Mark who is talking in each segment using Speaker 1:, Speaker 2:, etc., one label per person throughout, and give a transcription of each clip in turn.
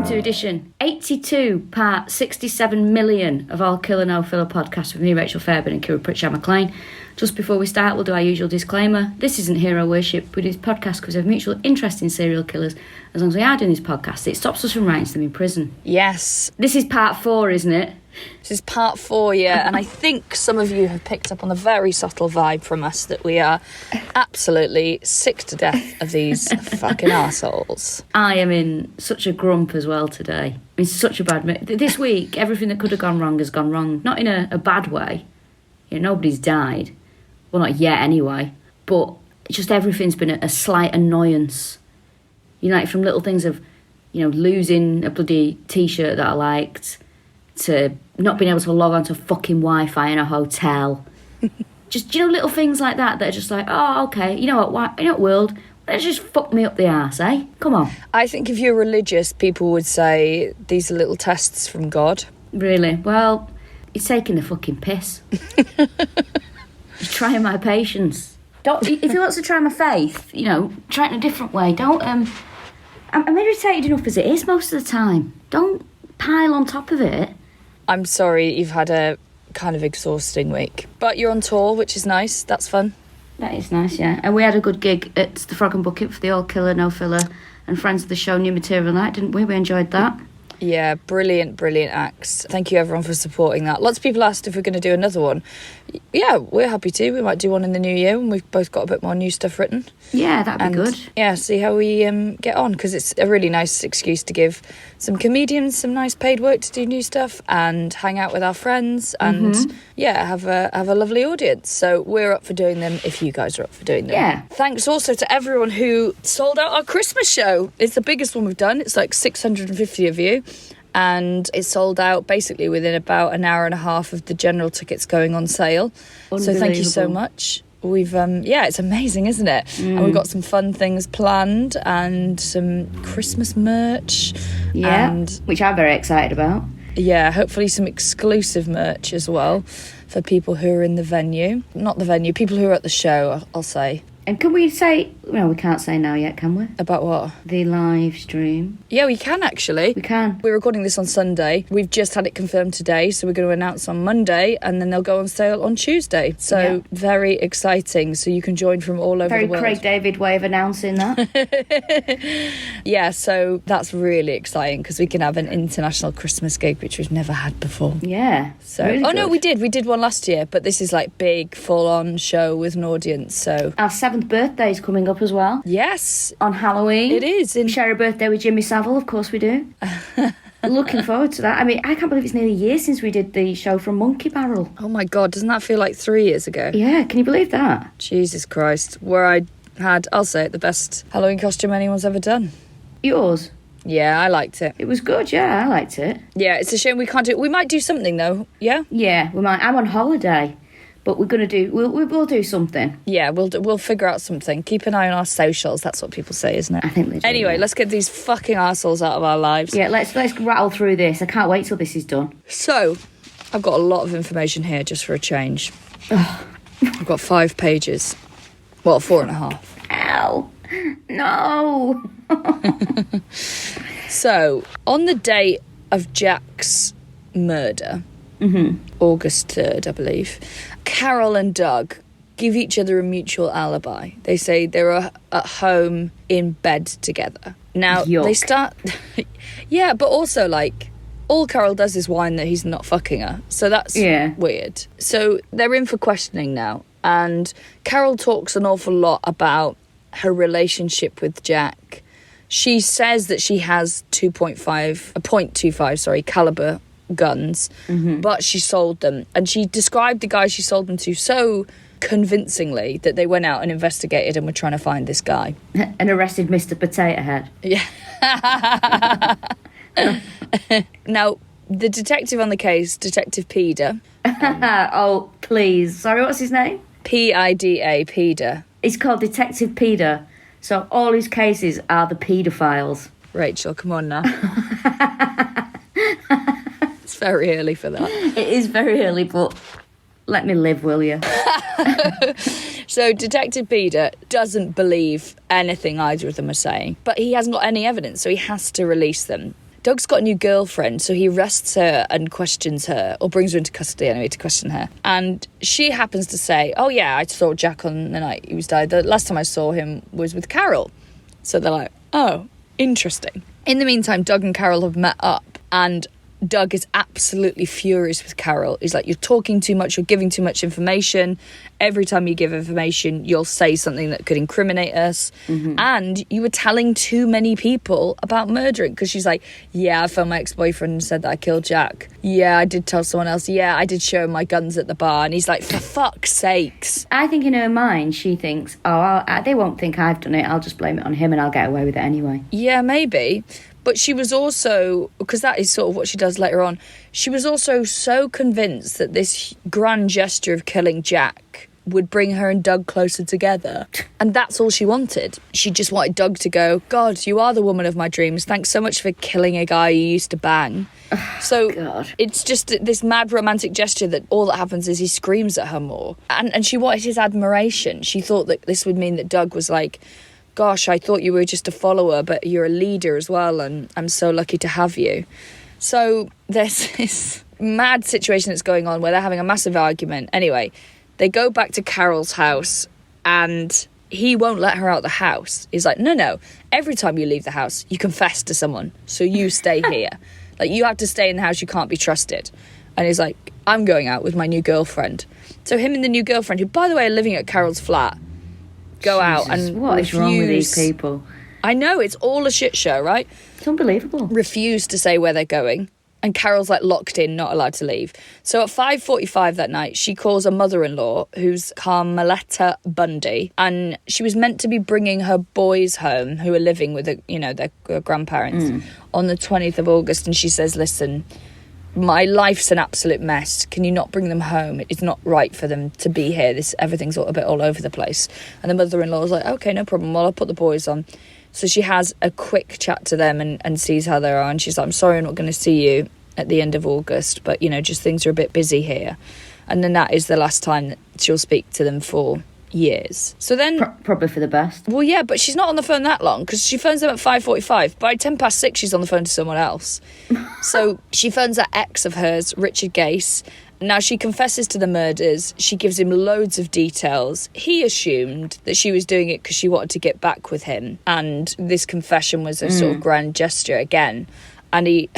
Speaker 1: Welcome to edition 82, part 67 million of all Killa No Filla podcasts with me, Rachel Fairburn and Pritchard-McLean. Just before we start, we'll do our usual disclaimer. This isn't hero worship. We do this podcast because we have mutual interest in serial killers. As long as we are doing this podcast, it stops us from writing to them in prison.
Speaker 2: Yes.
Speaker 1: This is part 4, isn't it?
Speaker 2: This is part 4, yeah. And I think some of you have picked up on the very subtle vibe from us that we are absolutely sick to death of these fucking arseholes.
Speaker 1: I am in such a grump as well today. In such a bad mood. This week, everything that could have gone wrong has gone wrong. Not in a bad way. You know, nobody's died. Well, not yet anyway. But just everything's been a slight annoyance. You know, like from little things of, you know, losing a bloody T-shirt that I liked, to not being able to log on to fucking Wi-Fi in a hotel. Just, you know, little things like that are just like, oh, okay, you know what, world, let's just fuck me up the arse, eh? Come on. I
Speaker 2: think if you're religious, people would say these are little tests from God.
Speaker 1: Really? Well, he's taking the fucking piss. He's trying my patience. If he wants to try my faith, you know, try it in a different way. Don't, I'm irritated enough as it is most of the time. Don't pile on top of it.
Speaker 2: I'm sorry you've had a kind of exhausting week. But you're on tour, which is nice. That's fun.
Speaker 1: That is nice, yeah. And we had a good gig at the Frog and Bucket for the All Killa No Filla and Friends of the Show New Material Night, didn't we? We enjoyed that.
Speaker 2: Yeah, brilliant acts. Thank you everyone for supporting that. Lots of people asked if we're going to do another one. Yeah, we're happy to. We might do one in the new year when we've both got a bit more new stuff written.
Speaker 1: Yeah, that'd be good.
Speaker 2: Yeah, see how we get on, because it's a really nice excuse to give some comedians some nice paid work to do new stuff and hang out with our friends and have a lovely audience. So we're up for doing them if you guys are up for doing them.
Speaker 1: Yeah.
Speaker 2: Thanks also to everyone who sold out our Christmas show. It's the biggest one we've done. It's like 650 of you. And it sold out basically within about an hour and a half of the general tickets going on sale. So thank you so much. We've it's amazing, isn't it? And we've got some fun things planned and some Christmas merch.
Speaker 1: Yeah, which I'm very excited about.
Speaker 2: Yeah, hopefully some exclusive merch as well for people who are in the venue. Not the venue, people who are at the show, I'll say.
Speaker 1: And can we say... Well, we can't say now yet, can we?
Speaker 2: About what?
Speaker 1: The live stream.
Speaker 2: Yeah, we can actually.
Speaker 1: We can.
Speaker 2: We're recording this on Sunday. We've just had it confirmed today, so we're going to announce on Monday, and then they'll go on sale on Tuesday. So very exciting. So you can join from all over the world.
Speaker 1: Very Craig David way of announcing that.
Speaker 2: Yeah, so that's really exciting because we can have an international Christmas gig, which we've never had before.
Speaker 1: Yeah.
Speaker 2: So really good. No, we did. We did one last year, but this is like big, full-on show with an audience. So
Speaker 1: our 7th birthday is coming up as well.
Speaker 2: Yes.
Speaker 1: On Halloween.
Speaker 2: It is.
Speaker 1: We share a birthday with Jimmy Savile, of course we do. Looking forward to that. I mean, I can't believe it's nearly a year since we did the show from Monkey Barrel.
Speaker 2: Oh my God, doesn't that feel like 3 years ago?
Speaker 1: Yeah, can you believe that?
Speaker 2: Jesus Christ. Where I had, I'll say it, the best Halloween costume anyone's ever done.
Speaker 1: Yours?
Speaker 2: Yeah, I liked it.
Speaker 1: It was good, yeah, I liked it.
Speaker 2: Yeah, it's a shame we can't do it. We might do something though, yeah?
Speaker 1: Yeah, we might. I'm on holiday. But we're going to do... We'll do something.
Speaker 2: Yeah, we'll figure out something. Keep an eye on our socials. That's what people say, isn't it?
Speaker 1: I think they do.
Speaker 2: Anyway, let's get these fucking arseholes out of our lives.
Speaker 1: Yeah, let's rattle through this. I can't wait till this is done.
Speaker 2: So, I've got a lot of information here just for a change. I've got 5 pages. Well, 4.5.
Speaker 1: Ow. No.
Speaker 2: So, on the date of Jack's murder... August 3rd, I believe. Carol and Doug give each other a mutual alibi. They say they're at home in bed together. Now, they start... Yeah, but also, like, all Carol does is whine that he's not fucking her. So that's weird. So they're in for questioning now. And Carol talks an awful lot about her relationship with Jack. She says that she has .25 caliber guns, but she sold them, and she described the guy she sold them to so convincingly that they went out and investigated and were trying to find this guy
Speaker 1: and arrested Mr. Potato Head.
Speaker 2: Yeah. Now the detective on the case, Detective Pida,
Speaker 1: oh please, sorry, what's his name?
Speaker 2: Pida. Pida.
Speaker 1: He's called Detective Pida, so all his cases are the paedophiles.
Speaker 2: Rachel, come on now. It's very early for that.
Speaker 1: It is very early, but let me live, will you?
Speaker 2: So Detective Pida doesn't believe anything either of them are saying, but he hasn't got any evidence, so he has to release them. Doug's got a new girlfriend, so he arrests her and questions her, or brings her into custody anyway to question her. And she happens to say, oh yeah, I saw Jack on the night he was died. The last time I saw him was with Carol. So they're like, oh, interesting. In the meantime, Doug and Carol have met up, and Doug is absolutely furious with Carol. He's like, you're talking too much, you're giving too much information. Every time you give information, you'll say something that could incriminate us. And you were telling too many people about murdering. Because she's like, yeah, I phoned my ex-boyfriend and said that I killed Jack. Yeah, I did tell someone else. Yeah, I did show him my guns at the bar. And he's like, for fuck's sakes.
Speaker 1: I think in her mind, she thinks, they won't think I've done it. I'll just blame it on him and I'll get away with it anyway.
Speaker 2: Yeah, maybe. But she was also, because that is sort of what she does later on, she was also so convinced that this grand gesture of killing Jack would bring her and Doug closer together. And that's all she wanted. She just wanted Doug to go, God, you are the woman of my dreams. Thanks so much for killing a guy you used to bang. So
Speaker 1: God.
Speaker 2: It's just this mad romantic gesture that all that happens is he screams at her more. And she wanted his admiration. She thought that this would mean that Doug was like, gosh, I thought you were just a follower, but you're a leader as well, and I'm so lucky to have you. So there's this mad situation that's going on where they're having a massive argument. Anyway, they go back to Carol's house, and he won't let her out the house. He's like, no, every time you leave the house, you confess to someone, so you stay here. Like, you have to stay in the house, you can't be trusted. And he's like, I'm going out with my new girlfriend. So him and the new girlfriend, who, by the way, are living at Carol's flat, go out and
Speaker 1: what is wrong with these people?
Speaker 2: I know, it's all a shit show, right?
Speaker 1: It's unbelievable.
Speaker 2: Refuse to say where they're going, and Carol's like locked in, not allowed to leave. So at 5:45 that night, she calls a mother-in-law who's Carmeletta Bundy, and she was meant to be bringing her boys home who are living with their grandparents on the 20th of August, and she says, listen, my life's an absolute mess. Can you not bring them home? It's not right for them to be here. Everything's a bit all over the place. And the mother-in-law was like, okay, no problem. Well, I'll put the boys on. So she has a quick chat to them and sees how they are. And she's like, I'm sorry I'm not going to see you at the end of August, but, just things are a bit busy here. And then that is the last time that she'll speak to them for years. So then
Speaker 1: probably for the best.
Speaker 2: Well, yeah, but she's not on the phone that long, because she phones them at 5:45. By 6:10 she's on the phone to someone else. So she phones that ex of hers, Richard Gase. Now she confesses to the murders. She gives him loads of details. He assumed that she was doing it because she wanted to get back with him, and this confession was a sort of grand gesture again. And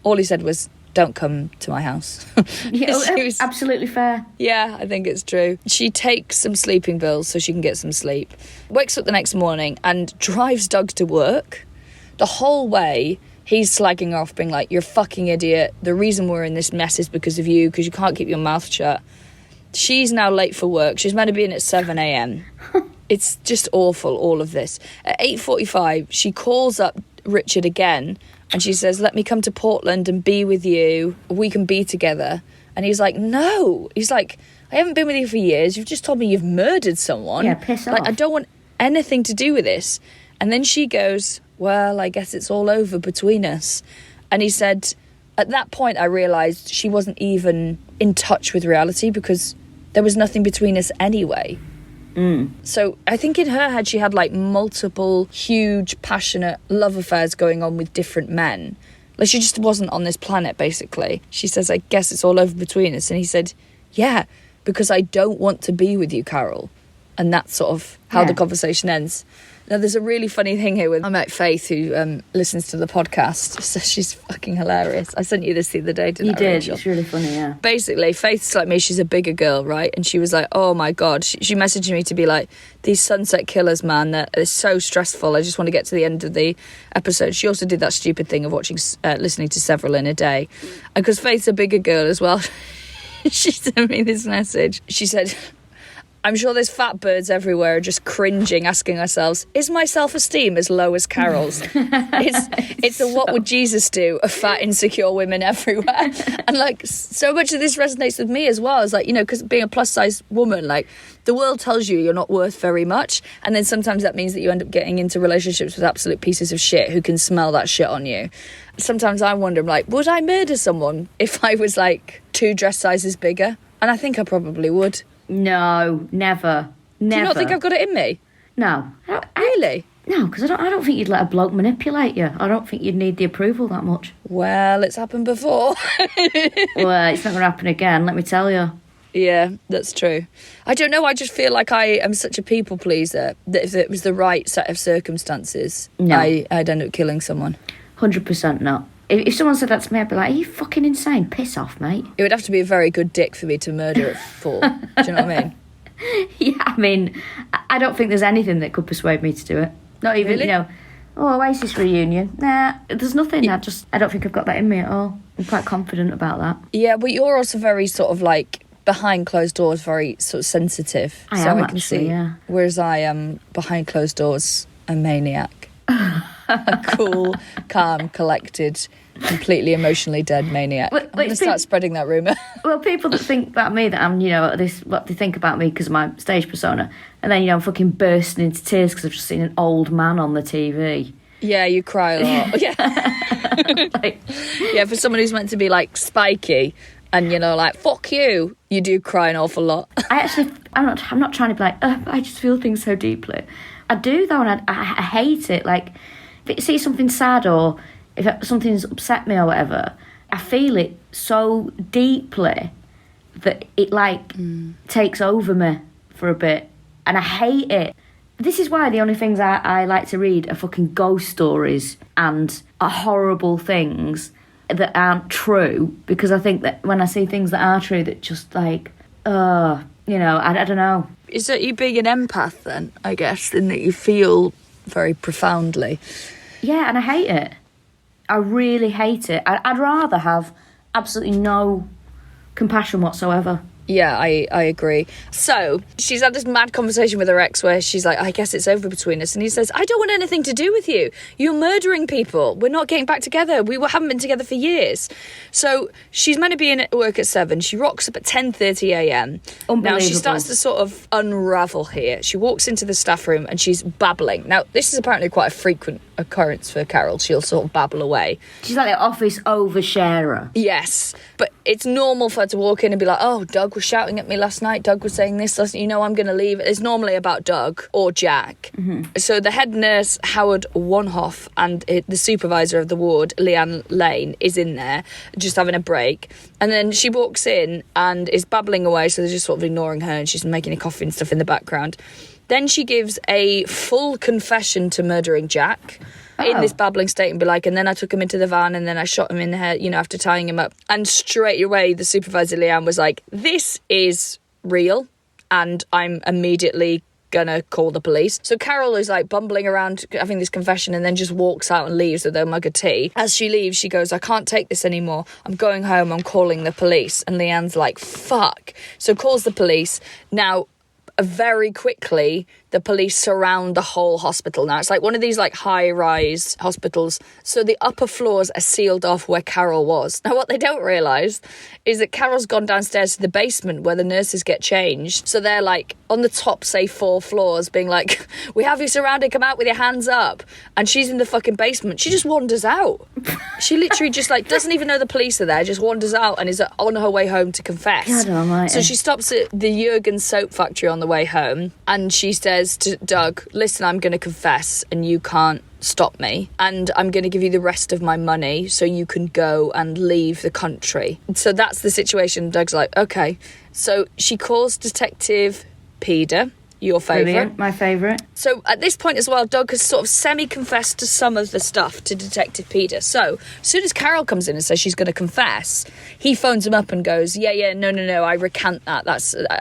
Speaker 2: all he said was, don't come to my house.
Speaker 1: Yeah, absolutely fair.
Speaker 2: Yeah, I think it's true. She takes some sleeping pills so she can get some sleep. Wakes up the next morning and drives Doug to work. The whole way, he's slagging her off, being like, you're a fucking idiot. The reason we're in this mess is because of you, because you can't keep your mouth shut. She's now late for work. She's meant to be in at 7 a.m. It's just awful, all of this. At 8:45, she calls up Richard again, and she says, let me come to Portland and be with you. We can be together. And he's like, no. He's like, I haven't been with you for years. You've just told me you've murdered someone.
Speaker 1: Yeah, piss off.
Speaker 2: I don't want anything to do with this. And then she goes, well, I guess it's all over between us. And he said, at that point, I realised she wasn't even in touch with reality, because there was nothing between us anyway. So I think in her head she had like multiple huge passionate love affairs going on with different men. Like, she just wasn't on this planet, basically. She says, I guess it's all over between us. And he said, yeah, because I don't want to be with you, Carol. And that's sort of how the conversation ends. Now, there's a really funny thing here with I met Faith, who listens to the podcast. So she's fucking hilarious. I sent you this the other day, didn't I?
Speaker 1: You did.
Speaker 2: Rachel?
Speaker 1: It's really funny, yeah.
Speaker 2: Basically, Faith's like me. She's a bigger girl, right? And she was like, oh, my God. She messaged me to be like, these sunset killers, man, they're so stressful. I just want to get to the end of the episode. She also did that stupid thing of listening to several in a day. And because Faith's a bigger girl as well, she sent me this message. She said, I'm sure there's fat birds everywhere just cringing, asking ourselves, is my self-esteem as low as Carol's? It's a what would Jesus do of fat, insecure women everywhere. And, like, so much of this resonates with me as well. It's like, because being a plus-size woman, like, the world tells you you're not worth very much. And then sometimes that means that you end up getting into relationships with absolute pieces of shit who can smell that shit on you. Sometimes I wonder, like, would I murder someone if I was, like, 2 dress sizes bigger? And I think I probably would.
Speaker 1: No, never.
Speaker 2: Do you not think I've got it in me?
Speaker 1: No.
Speaker 2: Really?
Speaker 1: No, because I don't think you'd let a bloke manipulate you. I don't think you'd need the approval that much.
Speaker 2: Well, it's happened before.
Speaker 1: Well, it's not going to happen again, let me tell you.
Speaker 2: Yeah, that's true. I don't know, I just feel like I am such a people pleaser that if it was the right set of circumstances,
Speaker 1: No.
Speaker 2: I'd end up killing someone.
Speaker 1: 100% not. If someone said that to me, I'd be like, are you fucking insane? Piss off, mate.
Speaker 2: It would have to be a very good dick for me to murder at 4. Do you know what I mean?
Speaker 1: Yeah, I mean, I don't think there's anything that could persuade me to do it. Not even,
Speaker 2: Really?
Speaker 1: Oasis reunion. Nah, there's nothing. I don't think I've got that in me at all. I'm quite confident about that.
Speaker 2: Yeah, but you're also very sort of like behind closed doors, very sort of sensitive.
Speaker 1: I am actually, yeah.
Speaker 2: Whereas I am behind closed doors, a maniac. A cool, calm, collected, completely emotionally dead maniac. I'm going to start spreading that rumour.
Speaker 1: Well, people that think about me that I'm, what they think about me because of my stage persona, and then, I'm fucking bursting into tears because I've just seen an old man on the TV.
Speaker 2: Yeah, you cry a lot. Yeah. Yeah, for someone who's meant to be like spiky and, like, fuck you, you do cry an awful lot.
Speaker 1: I'm not trying to be like, I just feel things so deeply. I do though, and I hate it. Like, if I see something sad or if something's upset me or whatever, I feel it so deeply that it takes over me for a bit, and I hate it. This is why the only things I like to read are fucking ghost stories and are horrible things that aren't true, because I think that when I see things that are true, that just like, I don't know.
Speaker 2: Is that you being an empath then, I guess, in that you feel very profoundly?
Speaker 1: Yeah, and I hate it. I really hate it. I'd rather have absolutely no compassion whatsoever.
Speaker 2: Yeah, I agree. So, she's had this mad conversation with her ex where she's like, I guess it's over between us. And he says, I don't want anything to do with you. You're murdering people. We're not getting back together. We haven't been together for years. So, she's meant to be in at work at 7. She rocks up at 10:30am. Now, she starts to sort of unravel here. She walks into the staff room and she's babbling. Now, this is apparently quite a frequent occurrence for Carol. She'll sort of babble away.
Speaker 1: She's like the office oversharer.
Speaker 2: Yes, but it's normal for her to walk in and be like, oh, Doug was shouting at me last night, Doug was saying this last night, I'm going to leave. It's normally about Doug or Jack. Mm-hmm. So the head nurse, Howard Wanhoff, and the supervisor of the ward, Leanne Lane, is in there just having a break. And then she walks in and is babbling away, so they're just sort of ignoring her, and she's making a coffee and stuff in the background. Then she gives a full confession to murdering Jack in this babbling state and be like, and then I took him into the van and then I shot him in the head, after tying him up. And straight away, the supervisor, Leanne, was like, this is real and I'm immediately gonna call the police. So Carol is like bumbling around having this confession and then just walks out and leaves with her mug of tea. As she leaves, she goes, I can't take this anymore. I'm going home. I'm calling the police. And Leanne's like, fuck. So calls the police. Now, very quickly, the police surround the whole hospital. Now, it's like one of these like high-rise hospitals. So the upper floors are sealed off where Carol was. Now, what they don't realise is that Carol's gone downstairs to the basement where the nurses get changed. So they're like on the top, say, 4 floors being like, we have you surrounded, come out with your hands up. And she's in the fucking basement. She just wanders out. She literally just like doesn't even know the police are there, just wanders out and is on her way home to confess.
Speaker 1: God almighty.
Speaker 2: So she stops at the Jurgen soap factory on the way home and she says to Doug, listen, I'm going to confess and you can't stop me, and I'm going to give you the rest of my money so you can go and leave the country. So that's the situation. Doug's like, okay. So she calls Detective Peder, your favourite.
Speaker 1: Brilliant, my favourite.
Speaker 2: So at this point as well, Doug has sort of semi-confessed to some of the stuff to Detective Peder. So as soon as Carol comes in and says she's going to confess, he phones him up and goes, no, I recant that.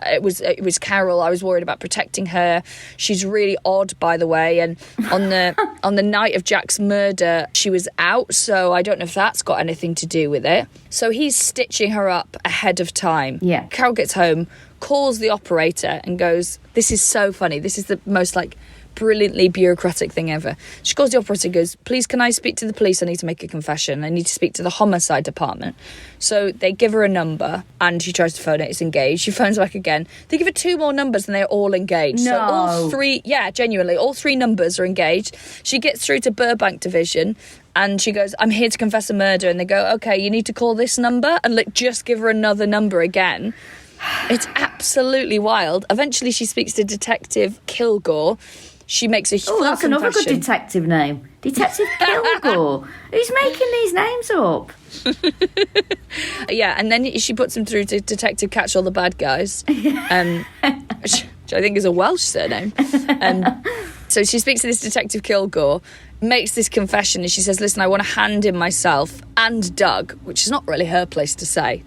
Speaker 2: It was Carol. I was worried about protecting her. She's really odd, by the way. And on the night of Jack's murder, she was out. So I don't know if that's got anything to do with it. So he's stitching her up ahead of time.
Speaker 1: Yeah.
Speaker 2: Carol gets home, calls the operator and goes, this is so funny. This is the most like brilliantly bureaucratic thing ever. She calls the operator and goes, please, can I speak to the police? I need to make a confession. I need to speak to the homicide department. So they give her a number and she tries to phone it. It's engaged. She phones back again. They give her 2 more numbers and they're all engaged.
Speaker 1: No.
Speaker 2: So all 3, genuinely, all 3 numbers are engaged. She gets through to Burbank Division and she goes, I'm here to confess a murder. And they go, okay, you need to call this number, and like just give her another number again. It's absolutely wild. Eventually she speaks to Detective Kilgore. she makes a
Speaker 1: Oh, that's another good detective name. Detective Kilgore. Who's making these names up?
Speaker 2: Yeah, and then she puts him through to Detective Catch All the Bad Guys, which I think is a Welsh surname. So she speaks to this Detective Kilgore, makes this confession, and she says, listen, I want to hand in myself and Doug, which is not really her place to say.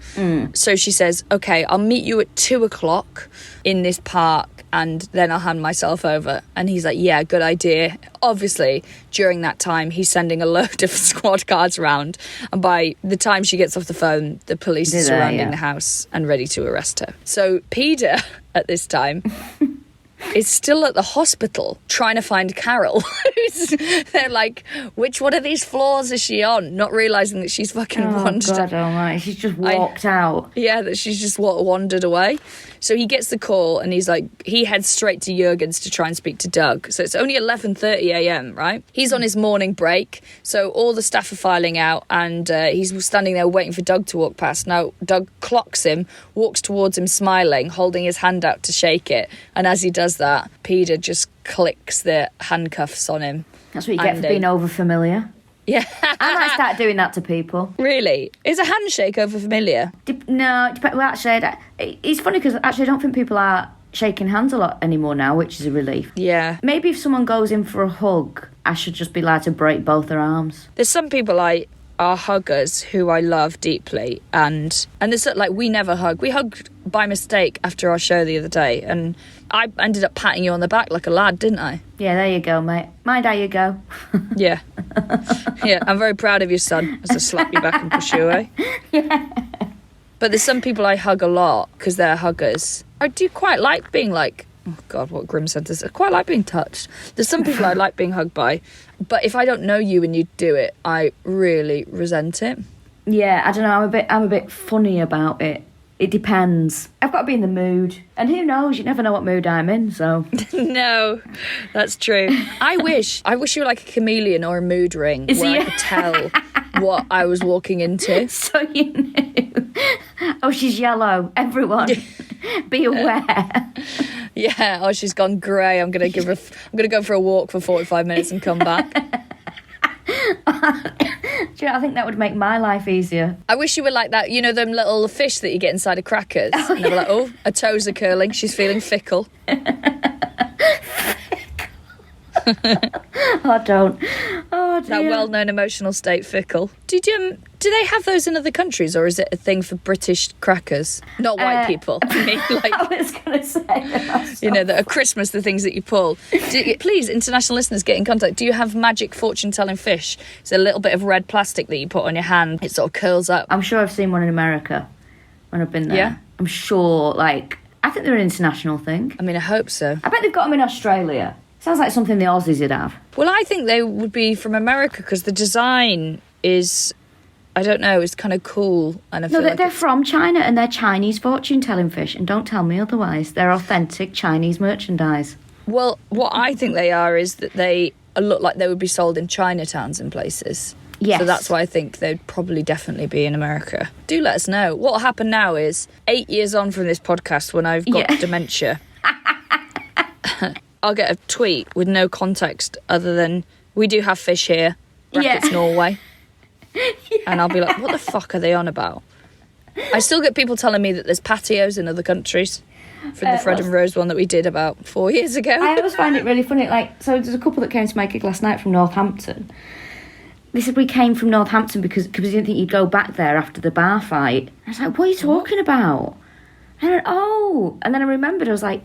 Speaker 2: So she says, okay, I'll meet you at 2:00 in this park, and then I'll hand myself over. And he's like, yeah, good idea. Obviously, during that time, he's sending a load of squad cars around. And by the time she gets off the phone, the police are surrounding the house and ready to arrest her. So Peter, at this time, is still at the hospital trying to find Carol. They're like, which one of these floors is she on? Not realising that she's fucking wandered.
Speaker 1: Oh, God almighty. She's just walked out.
Speaker 2: Yeah, that she's just wandered away. So he gets the call and he's like, he heads straight to Jurgen's to try and speak to Doug. So it's only 11:30am, right? He's on his morning break. So all the staff are filing out and he's standing there waiting for Doug to walk past. Now, Doug clocks him, walks towards him smiling, holding his hand out to shake it. And as he does that, Peter just clicks the handcuffs on him.
Speaker 1: That's what you get for being over-familiar.
Speaker 2: Yeah.
Speaker 1: I might start doing that to people.
Speaker 2: Really? Is a handshake over familiar?
Speaker 1: No, well, actually, it's funny because actually I don't think people are shaking hands a lot anymore now, which is a relief.
Speaker 2: Yeah.
Speaker 1: Maybe if someone goes in for a hug, I should just be allowed to break both their arms.
Speaker 2: There's some people are huggers who I love deeply, and there's like, we never hug. We hugged by mistake after our show the other day, and I ended up patting you on the back like a lad, didn't I?
Speaker 1: Yeah, there you go, mate. Mind how you go.
Speaker 2: Yeah. Yeah, I'm very proud of you, son, as I slap you back and push you away.
Speaker 1: Yeah.
Speaker 2: But there's some people I hug a lot because they're huggers. I do quite like being like, oh God, what grim sentence. I quite like being touched. There's some people I like being hugged by, but if I don't know you and you do it, I really resent it.
Speaker 1: Yeah, I don't know. I'm a bit funny about it. It depends. I've got to be in the mood, and who knows? You never know what mood I'm in. So
Speaker 2: no, that's true. I wish you were like a chameleon or a mood ring where I could tell what I was walking into.
Speaker 1: So you knew. Oh, she's yellow. Everyone, be aware.
Speaker 2: Yeah. Oh, she's gone grey. I'm gonna go for a walk for 45 minutes and come back.
Speaker 1: Do you know, I think that would make my life easier.
Speaker 2: I wish you were like that. You know, them little fish that you get inside of crackers.
Speaker 1: Oh,
Speaker 2: and they were like, oh, her toes are curling. She's feeling fickle.
Speaker 1: Oh, don't. Oh, dear.
Speaker 2: That well-known emotional state, fickle. Do they have those in other countries, or is it a thing for British crackers? Not white people. I mean, like,
Speaker 1: I was going to say.
Speaker 2: You know, that at Christmas, the things that you pull. Please, international listeners, get in contact. Do you have magic fortune-telling fish? It's a little bit of red plastic that you put on your hand. It sort of curls up.
Speaker 1: I'm sure I've seen one in America when I've been there.
Speaker 2: Yeah?
Speaker 1: I'm sure, I think they're an international thing.
Speaker 2: I mean, I hope so.
Speaker 1: I bet they've got them in Australia. Sounds like something the Aussies would have.
Speaker 2: Well, I think they would be from America because the design is, I don't know, it's kind of cool. And I feel like
Speaker 1: they're from China and they're Chinese fortune-telling fish. And don't tell me otherwise. They're authentic Chinese merchandise.
Speaker 2: Well, what I think they are is that they look like they would be sold in Chinatowns and places.
Speaker 1: Yes.
Speaker 2: So that's why I think they'd probably definitely be in America. Do let us know. What'll happen now is 8 years on from this podcast when I've got dementia, I'll get a tweet with no context other than, we do have fish here, brackets Norway. And I'll be like, what the fuck are they on about? I still get people telling me that there's patios in other countries from the Fred and Rose one that we did about 4 years ago.
Speaker 1: I always find it really funny. So there's a couple that came to my gig last night from Northampton. They said we came from Northampton because we didn't think you'd go back there after the bar fight. I was like, what are you talking about? And I went, oh. And then I remembered, I was like,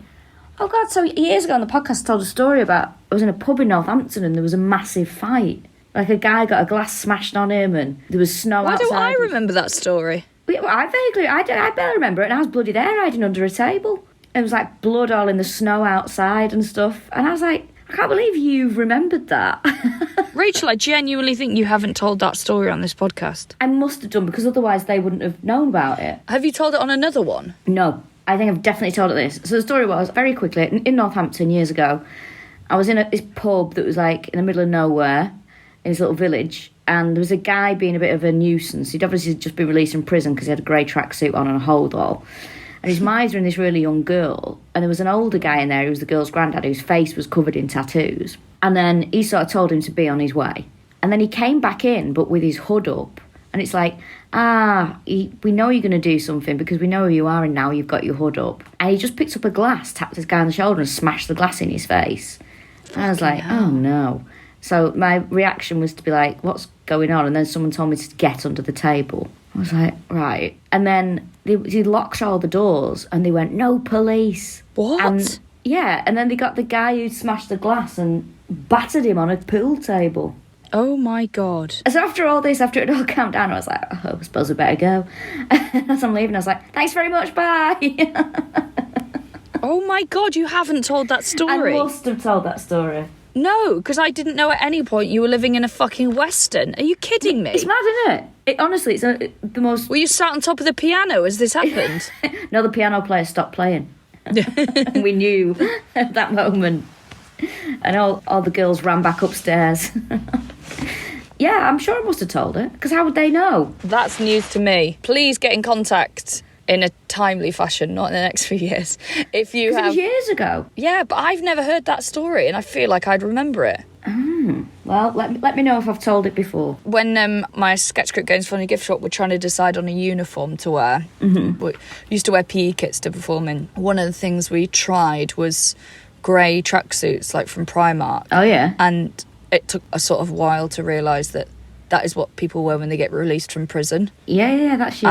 Speaker 1: oh God, so years ago on the podcast I told a story about, I was in a pub in Northampton and there was a massive fight. Like a guy got a glass smashed on him and there was snow outside.
Speaker 2: Why do I remember that story?
Speaker 1: I barely remember it, and I was bloody there hiding under a table. It was like blood all in the snow outside and stuff. And I was like, I can't believe you've remembered that.
Speaker 2: Rachel, I genuinely think you haven't told that story on this podcast.
Speaker 1: I must have done, because otherwise they wouldn't have known about it.
Speaker 2: Have you told it on another one?
Speaker 1: No, I think I've definitely told it this. So the story was, very quickly, in Northampton years ago, I was in this pub that was like in the middle of nowhere, in this little village, and there was a guy being a bit of a nuisance. He'd obviously just been released from prison because he had a grey tracksuit on and a hold all. And he's misering this really young girl. And there was an older guy in there who was the girl's granddad whose face was covered in tattoos. And then he sort of told him to be on his way. And then he came back in, but with his hood up. And it's like, we know you're going to do something because we know who you are and now you've got your hood up. And he just picked up a glass, tapped this guy on the shoulder and smashed the glass in his face. And I was like, oh no. So my reaction was to be like, what's going on? And then someone told me to get under the table. I was like, right. And then he locked all the doors and they went, no police.
Speaker 2: What?
Speaker 1: And then they got the guy who smashed the glass and battered him on a pool table.
Speaker 2: Oh my God.
Speaker 1: So after all this, after it all calmed down, I was like, oh, I suppose I better go. As I'm leaving, I was like, thanks very much, bye.
Speaker 2: Oh my God, you haven't told that story.
Speaker 1: I must have told that story.
Speaker 2: No, because I didn't know at any point you were living in a fucking Western. Are you kidding me?
Speaker 1: It's mad, isn't it? Honestly, it's the most...
Speaker 2: Were you sat on top of the piano as this happened?
Speaker 1: No, the piano player stopped playing. We knew at that moment. And all the girls ran back upstairs. Yeah, I'm sure I must have told it, because how would they know?
Speaker 2: That's news to me. Please get in contact in a timely fashion, not in the next few years. If you have...
Speaker 1: It was years ago.
Speaker 2: Yeah, but I've never heard that story, and I feel like I'd remember it.
Speaker 1: Well, let me know if I've told it before.
Speaker 2: When my sketch group Games Funny Gift Shop were trying to decide on a uniform to wear, we used to wear PE kits to perform in. One of the things we tried was grey tracksuits, like from Primark.
Speaker 1: Oh, yeah?
Speaker 2: And it took a sort of while to realise that is what people wear when they get released from prison.
Speaker 1: Yeah, that's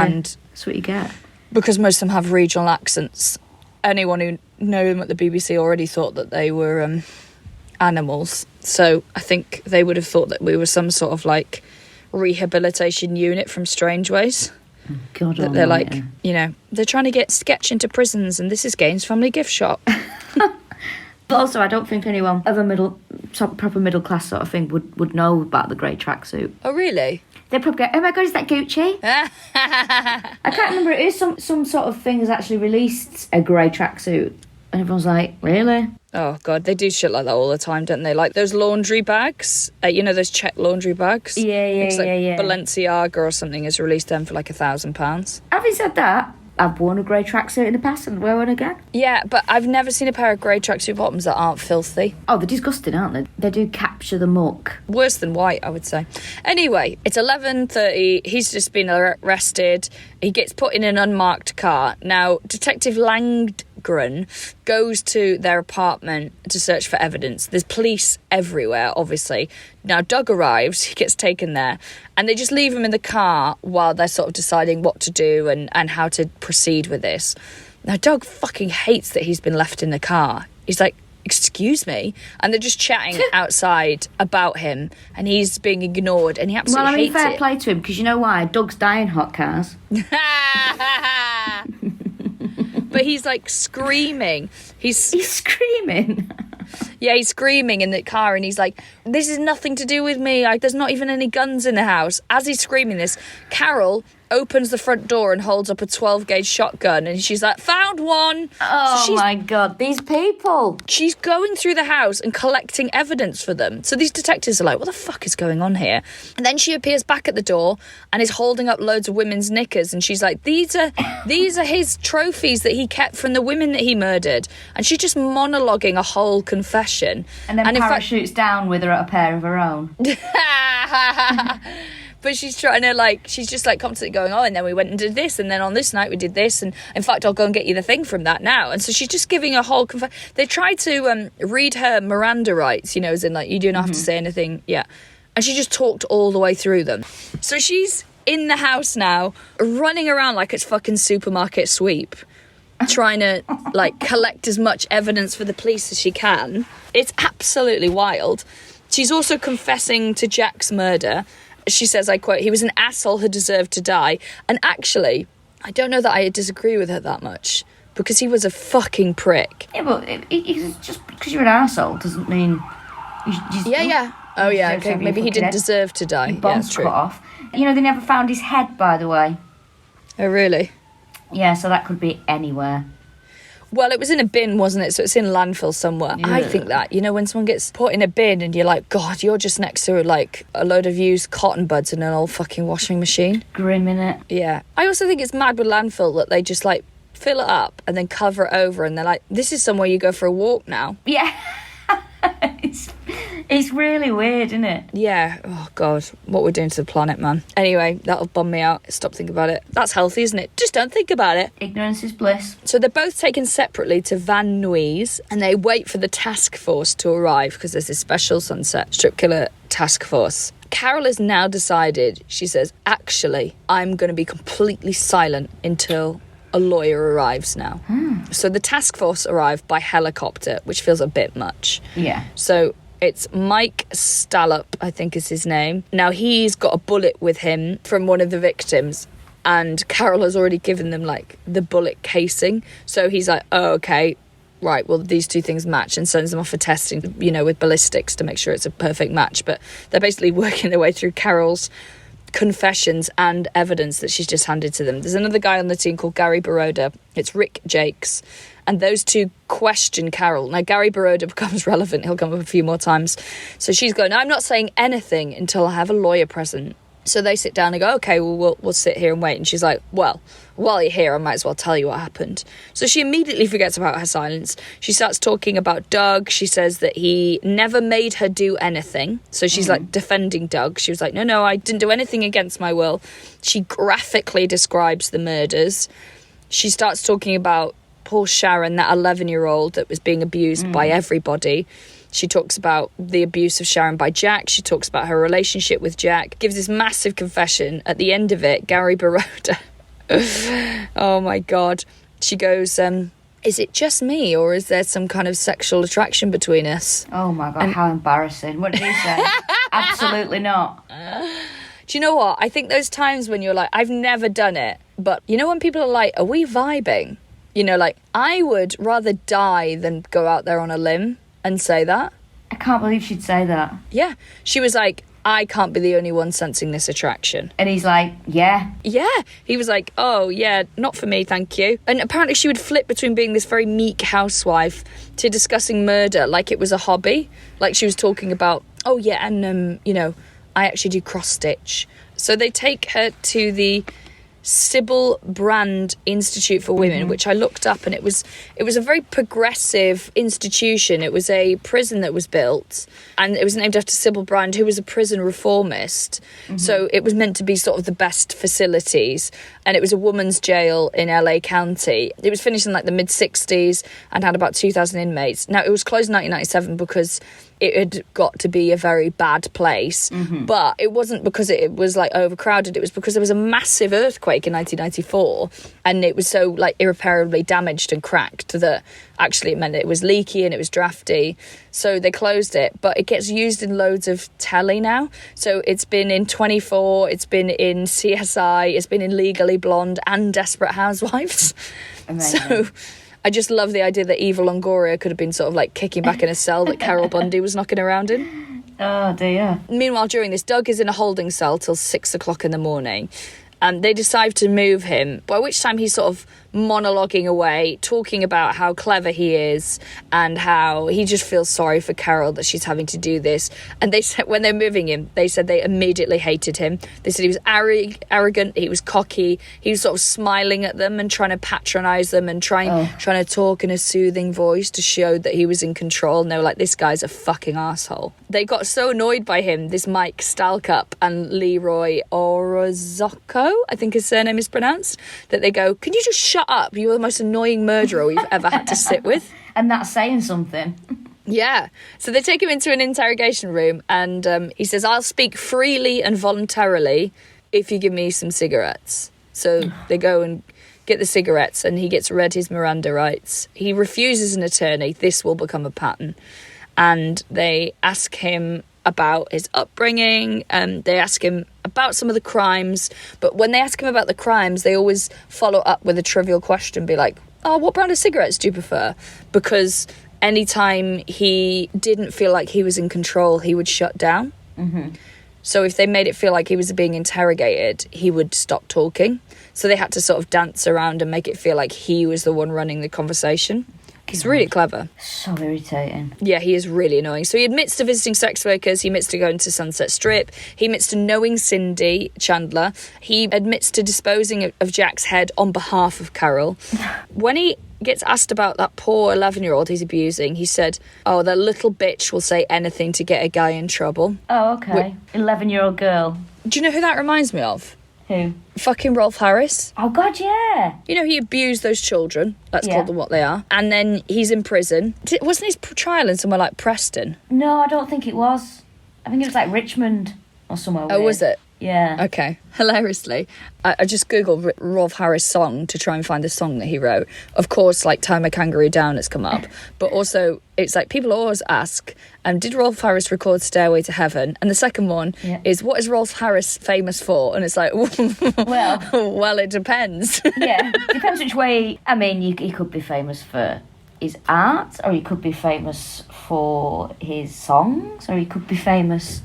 Speaker 1: what you get.
Speaker 2: Because most of them have regional accents, anyone who knew them at the BBC already thought that they were animals. So I think they would have thought that we were some sort of like rehabilitation unit from Strangeways.
Speaker 1: God,
Speaker 2: that they're like, they're trying to get sketch into prisons, and this is Gaines Family Gift Shop.
Speaker 1: But also, I don't think anyone of proper middle class sort of thing would know about the grey tracksuit.
Speaker 2: Oh, really?
Speaker 1: They'd probably go, oh my God, is that Gucci? I can't remember. It is some sort of thing has actually released a grey tracksuit. And everyone's like, really?
Speaker 2: Oh, God, they do shit like that all the time, don't they? Like those laundry bags, those check laundry bags?
Speaker 1: Yeah.
Speaker 2: Balenciaga or something has released them for like £1,000.
Speaker 1: Having said that, I've worn a grey tracksuit in the past and wear one again.
Speaker 2: Yeah, but I've never seen a pair of grey tracksuit bottoms that aren't filthy.
Speaker 1: Oh, they're disgusting, aren't they? They do capture the muck.
Speaker 2: Worse than white, I would say. Anyway, it's 11:30. He's just been arrested. He gets put in an unmarked car. Now, Detective Langren goes to their apartment to search for evidence. There's police everywhere, obviously. Now, Doug arrives. He gets taken there. And they just leave him in the car while they're sort of deciding what to do and how to proceed with this. Now, Doug fucking hates that he's been left in the car. He's like, excuse me? And they're just chatting outside about him, and he's being ignored, and he absolutely hates it.
Speaker 1: Fair play to him, because you know why? Doug's dying hot cars.
Speaker 2: But he's like screaming. He's
Speaker 1: screaming?
Speaker 2: Yeah, he's screaming in the car, and he's like, this is nothing to do with me. There's not even any guns in the house. As he's screaming this, Carol opens the front door and holds up a 12-gauge shotgun, and she's like, found one.
Speaker 1: Oh, my God, these people.
Speaker 2: She's going through the house and collecting evidence for them. So these detectives are like, what the fuck is going on here? And then she appears back at the door and is holding up loads of women's knickers, and she's like, these are his trophies that he kept from the women that he murdered. And she's just monologuing a whole confession.
Speaker 1: And then parachutes down with her at a pair of her own.
Speaker 2: But she's trying to, she's just, constantly going, oh, and then we went and did this, and then on this night we did this, and in fact, I'll go and get you the thing from that now. And so she's just giving a whole They tried to read her Miranda rights, as in, you don't have to say anything, yeah. And she just talked all the way through them. So she's in the house now, running around like it's fucking supermarket sweep, trying to, collect as much evidence for the police as she can. It's absolutely wild. She's also confessing to Jack's murder. She says, I quote, he was an asshole who deserved to die. And actually, I don't know that I disagree with her that much, because he was a fucking prick.
Speaker 1: Yeah, but just because you're an asshole doesn't mean...
Speaker 2: Yeah. Oh, yeah, okay, maybe he didn't deserve to die. Yeah, that's true.
Speaker 1: Cut off. They never found his head, by the way.
Speaker 2: Oh, really?
Speaker 1: Yeah, so that could be anywhere.
Speaker 2: Well, it was in a bin, wasn't it? So it's in landfill somewhere. Yeah. I think that, when someone gets put in a bin and you're like, God, you're just next to a load of used cotton buds in an old fucking washing machine.
Speaker 1: Grim, innit?
Speaker 2: Yeah. I also think it's mad with landfill that they just fill it up and then cover it over, and they're like, this is somewhere you go for a walk now.
Speaker 1: Yeah. It's really weird, isn't it?
Speaker 2: Yeah. Oh, God. What we're doing to the planet, man. Anyway, that'll bum me out. Stop thinking about it. That's healthy, isn't it? Just don't think about it.
Speaker 1: Ignorance is bliss.
Speaker 2: So they're both taken separately to Van Nuys, and they wait for the task force to arrive because there's this special Sunset Strip Killer task force. Carol has now decided, she says, actually, I'm going to be completely silent until a lawyer arrives now. So the task force arrived by helicopter, which feels a bit much.
Speaker 1: Yeah.
Speaker 2: So it's Mike Stallop, I think is his name. Now, he's got a bullet with him from one of the victims, and Carol has already given them, like, the bullet casing. So he's like, oh, okay, right, well, these two things match, and sends them off for testing, you know, with ballistics to make sure it's a perfect match. But they're basically working their way through Carol's confessions and evidence that she's just handed to them. There's another guy on the team called Gary Baroda. It's Rick Jakes. And those two question Carol. Now, Gary Baroda becomes relevant. He'll come up a few more times. So she's going, I'm not saying anything until I have a lawyer present. So they sit down and go, okay, well, we'll sit here and wait. And she's like, well, while you're here, I might as well tell you what happened. So she immediately forgets about her silence. She starts talking about Doug. She says that he never made her do anything. So she's like defending Doug. She was like, no, I didn't do anything against my will. She graphically describes the murders. She starts talking about poor Sharon, that 11-year-old that was being abused by everybody. She talks about the abuse of Sharon by Jack. She talks about her relationship with Jack. Gives this massive confession. At the end of it, Gary Baroda. Oh, my God. She goes, is it just me, or is there some kind of sexual attraction between us?
Speaker 1: Oh, my God, how embarrassing. What did he say? Absolutely not.
Speaker 2: Do you know what? I think those times when you're like, I've never done it. But you know when people are like, are we vibing? You know, like, I would rather die than go out there on a limb and say that.
Speaker 1: I can't believe she'd say that.
Speaker 2: Yeah. She was like, I can't be the only one sensing this attraction.
Speaker 1: And he's like, yeah.
Speaker 2: Yeah. He was like, oh, yeah, not for me, thank you. And apparently she would flip between being this very meek housewife to discussing murder like it was a hobby. Like she was talking about, oh, yeah, and, you know, I actually do cross-stitch. So they take her to the Sybil Brand Institute for Women, which I looked up, and it was a very progressive institution. It was a prison that was built, and it was named after Sybil Brand, who was a prison reformist. So it was meant to be sort of the best facilities, and it was a woman's jail in LA County. It was finished in like the mid-60s and had about 2,000 inmates. Now, it was closed in 1997 because it had got to be a very bad place. But it wasn't because it was like overcrowded. It was because there was a massive earthquake in 1994, and it was so like irreparably damaged and cracked that actually it meant it was leaky and it was drafty. So they closed it, but it gets used in loads of telly now. So it's been in 24, it's been in CSI, it's been in Legally Blonde and Desperate Housewives.
Speaker 1: Amazing.
Speaker 2: So I just love the idea that Eva Longoria could have been sort of like kicking back in a cell that Carol Bundy was knocking around in.
Speaker 1: Oh, dear.
Speaker 2: Meanwhile, during this, Doug is in a holding cell till 6 o'clock in the morning. And they decide to move him, by which time he's sort of monologuing away, talking about how clever he is and how he just feels sorry for Carol that she's having to do this. And they said when they're moving him, they said they immediately hated him. They said he was arrogant, he was cocky, he was sort of smiling at them and trying to patronise them and trying to talk in a soothing voice to show that he was in control. And they were like, this guy's a fucking asshole. They got so annoyed by him, this Mike Stalcup and Leroy Orozco, I think his surname is pronounced, that they go, can you just shut up? You're the most annoying murderer we've ever had to sit with.
Speaker 1: And that's saying something.
Speaker 2: Yeah. So they take him into an interrogation room, and he says, I'll speak freely and voluntarily if you give me some cigarettes. So they go and get the cigarettes, and he gets read his Miranda rights. He refuses an attorney. This will become a pattern. And they ask him about his upbringing, and they ask him about some of the crimes. But when they ask him about the crimes, they always follow up with a trivial question, be like, oh, what brand of cigarettes do you prefer? Because anytime he didn't feel like he was in control, he would shut down. So if they made it feel like he was being interrogated, he would stop talking. So they had to sort of dance around and make it feel like he was the one running the conversation. It's really clever.
Speaker 1: So irritating.
Speaker 2: Yeah, he is really annoying. So he admits to visiting sex workers. He admits to going to Sunset Strip. He admits to knowing Cindy Chandler. He admits to disposing of Jack's head on behalf of Carol. When he gets asked about that poor 11-year-old he's abusing, he said, oh, that little bitch will say anything to get a guy in trouble.
Speaker 1: Oh, okay. 11-year-old girl.
Speaker 2: Do you know who that reminds me of?
Speaker 1: Who?
Speaker 2: Fucking Rolf Harris.
Speaker 1: Oh, God, yeah.
Speaker 2: You know, he abused those children. Let's call them what they are. And then he's in prison. Wasn't his trial in somewhere like Preston?
Speaker 1: No, I don't think it was. I think it was like Richmond or somewhere weird.
Speaker 2: Oh, was it?
Speaker 1: Yeah.
Speaker 2: Okay. Hilariously, I just googled Rolf Harris song to try and find the song that he wrote. Of course, like Tie My Kangaroo Down has come up, but also it's like people always ask, did Rolf Harris record Stairway to Heaven? And the second one is, what is Rolf Harris famous for? And it's like, well, it depends.
Speaker 1: Yeah, depends which way. I mean, he could be famous for his art, or he could be famous for his songs, or he could be famous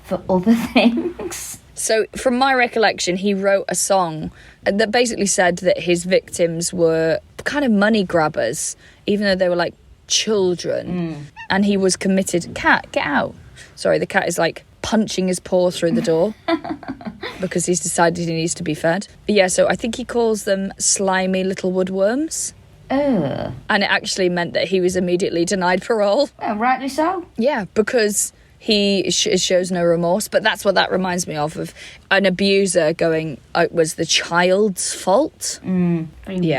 Speaker 1: for other things.
Speaker 2: So, from my recollection, he wrote a song that basically said that his victims were kind of money grabbers, even though they were like children. And he was committed. Cat, get out. Sorry, the cat is like punching his paw through the door because he's decided he needs to be fed. But yeah, so I think he calls them slimy little woodworms.
Speaker 1: Ugh.
Speaker 2: And it actually meant that he was immediately denied parole.
Speaker 1: Well, rightly so.
Speaker 2: Yeah, because he shows no remorse. But that's what that reminds me of an abuser going, oh, it was the child's fault.
Speaker 1: Very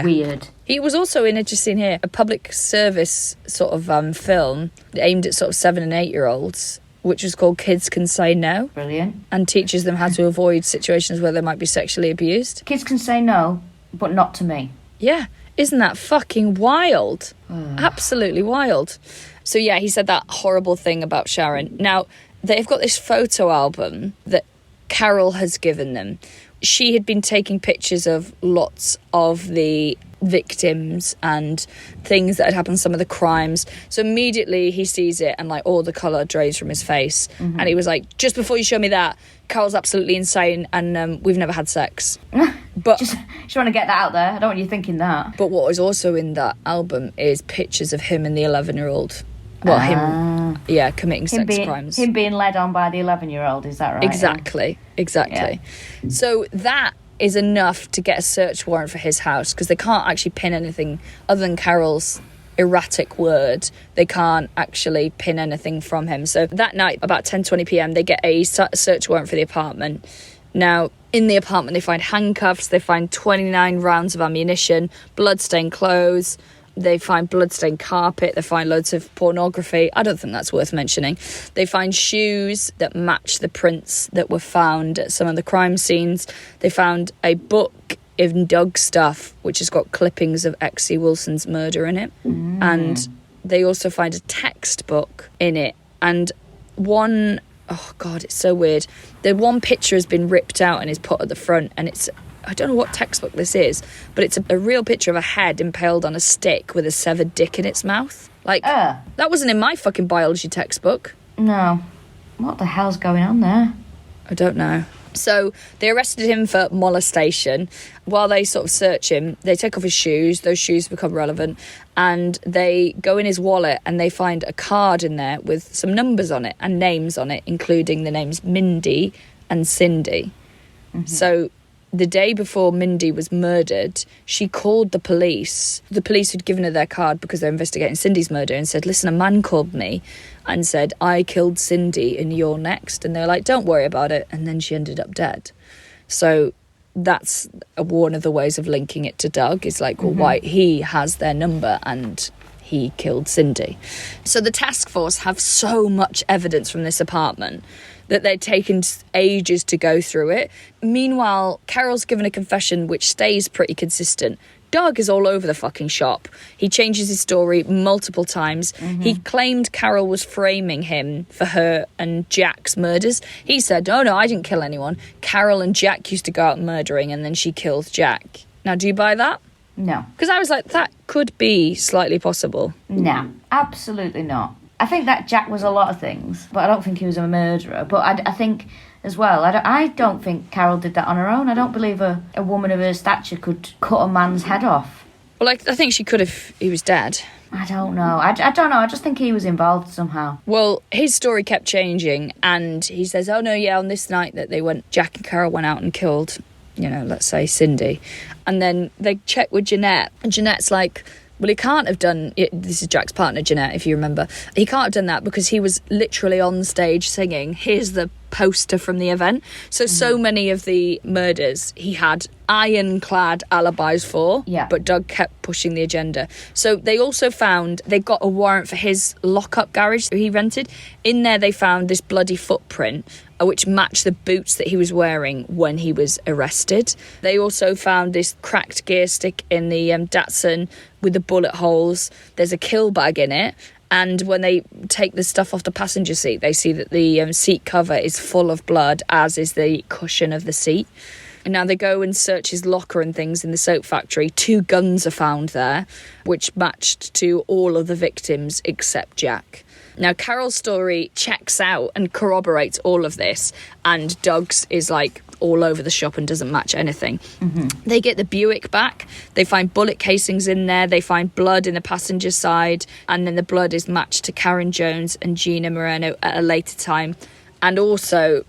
Speaker 1: weird.
Speaker 2: He was also in, just seen here, a public service sort of film aimed at sort of 7 and 8-year-olds, which was called Kids Can Say No.
Speaker 1: Brilliant.
Speaker 2: And teaches them how to avoid situations where they might be sexually abused.
Speaker 1: Kids can say no, but not to me.
Speaker 2: Yeah. Isn't that fucking wild? Absolutely wild. So yeah, he said that horrible thing about Sharon. Now, they've got this photo album that Carol has given them. She had been taking pictures of lots of the victims and things that had happened, some of the crimes. So immediately he sees it and like all the colour drains from his face. And he was like, just before you show me that, Carol's absolutely insane and we've never had sex. But
Speaker 1: just want to get that out there. I don't want you thinking that.
Speaker 2: But what was also in that album is pictures of him and the 11-year-old. Well, him committing sex crimes.
Speaker 1: Him being led on by the 11-year-old, is that right?
Speaker 2: Exactly. Yeah. So that is enough to get a search warrant for his house, because they can't actually pin anything other than Carol's erratic word. They can't actually pin anything from him. So that night, about 10:20 p.m, they get a search warrant for the apartment. Now, in the apartment, they find handcuffs, they find 29 rounds of ammunition, blood-stained clothes, they find blood-stained carpet, they find loads of pornography. I don't think that's worth mentioning. They find shoes that match the prints that were found at some of the crime scenes. They found a book in Doug's stuff, which has got clippings of X.C. Wilson's murder in it. And they also find a textbook in it. And one... Oh, God, it's so weird. The one picture has been ripped out and is put at the front, and it's... I don't know what textbook this is, but it's a real picture of a head impaled on a stick with a severed dick in its mouth. Like, that wasn't in my fucking biology textbook.
Speaker 1: No. What the hell's going on there?
Speaker 2: I don't know. So they arrested him for molestation. While they sort of search him, they take off his shoes. Those shoes become relevant. And they go in his wallet and they find a card in there with some numbers on it and names on it, including the names Mindy and Cindy. So the day before Mindy was murdered, she called the police. The police had given her their card because they're investigating Cindy's murder, and said, listen, a man called me and said, I killed Cindy and you're next. And they're like, don't worry about it. And then she ended up dead. So that's one of the ways of linking it to Doug, is like, well, why he has their number and he killed Cindy. So the task force have so much evidence from this apartment that they'd taken ages to go through it. Meanwhile, Carol's given a confession which stays pretty consistent. Doug is all over the fucking shop. He changes his story multiple times. He claimed Carol was framing him for her and Jack's murders. He said, oh, no, I didn't kill anyone. Carol and Jack used to go out murdering and then she killed Jack. Now, do you buy that?
Speaker 1: No.
Speaker 2: Because I was like, that could be slightly possible.
Speaker 1: No, absolutely not. I think that Jack was a lot of things, but I don't think he was a murderer. But I think as well, I don't think Carol did that on her own. I don't believe a woman of her stature could cut a man's head off.
Speaker 2: Well, I think she could if he was dead.
Speaker 1: I don't know. I don't know. I just think he was involved somehow.
Speaker 2: Well, his story kept changing, and he says, oh, no, yeah, on this night that Jack and Carol went out and killed, let's say Cindy. And then they check with Jeanette, and Jeanette's like, well, he can't have done it. This is Jack's partner, Jeanette, if you remember. He can't have done that because he was literally on stage singing, here's the poster from the event. So many of the murders he had ironclad alibis for, but Doug kept pushing the agenda. So they also they got a warrant for his lock-up garage that he rented. In there they found this bloody footprint which matched the boots that he was wearing when he was arrested. They also found this cracked gear stick in the Datsun with the bullet holes. There's a kill bag in it. And when they take the stuff off the passenger seat, they see that the seat cover is full of blood, as is the cushion of the seat. And now they go and search his locker and things in the soap factory. 2 guns are found there, which matched to all of the victims except Jack. Now, Carol's story checks out and corroborates all of this, and Doug's is like all over the shop and doesn't match anything. They get the Buick back. They find bullet casings in there. They find blood in the passenger side, and then the blood is matched to Karen Jones and Gina Moreno at a later time. And also,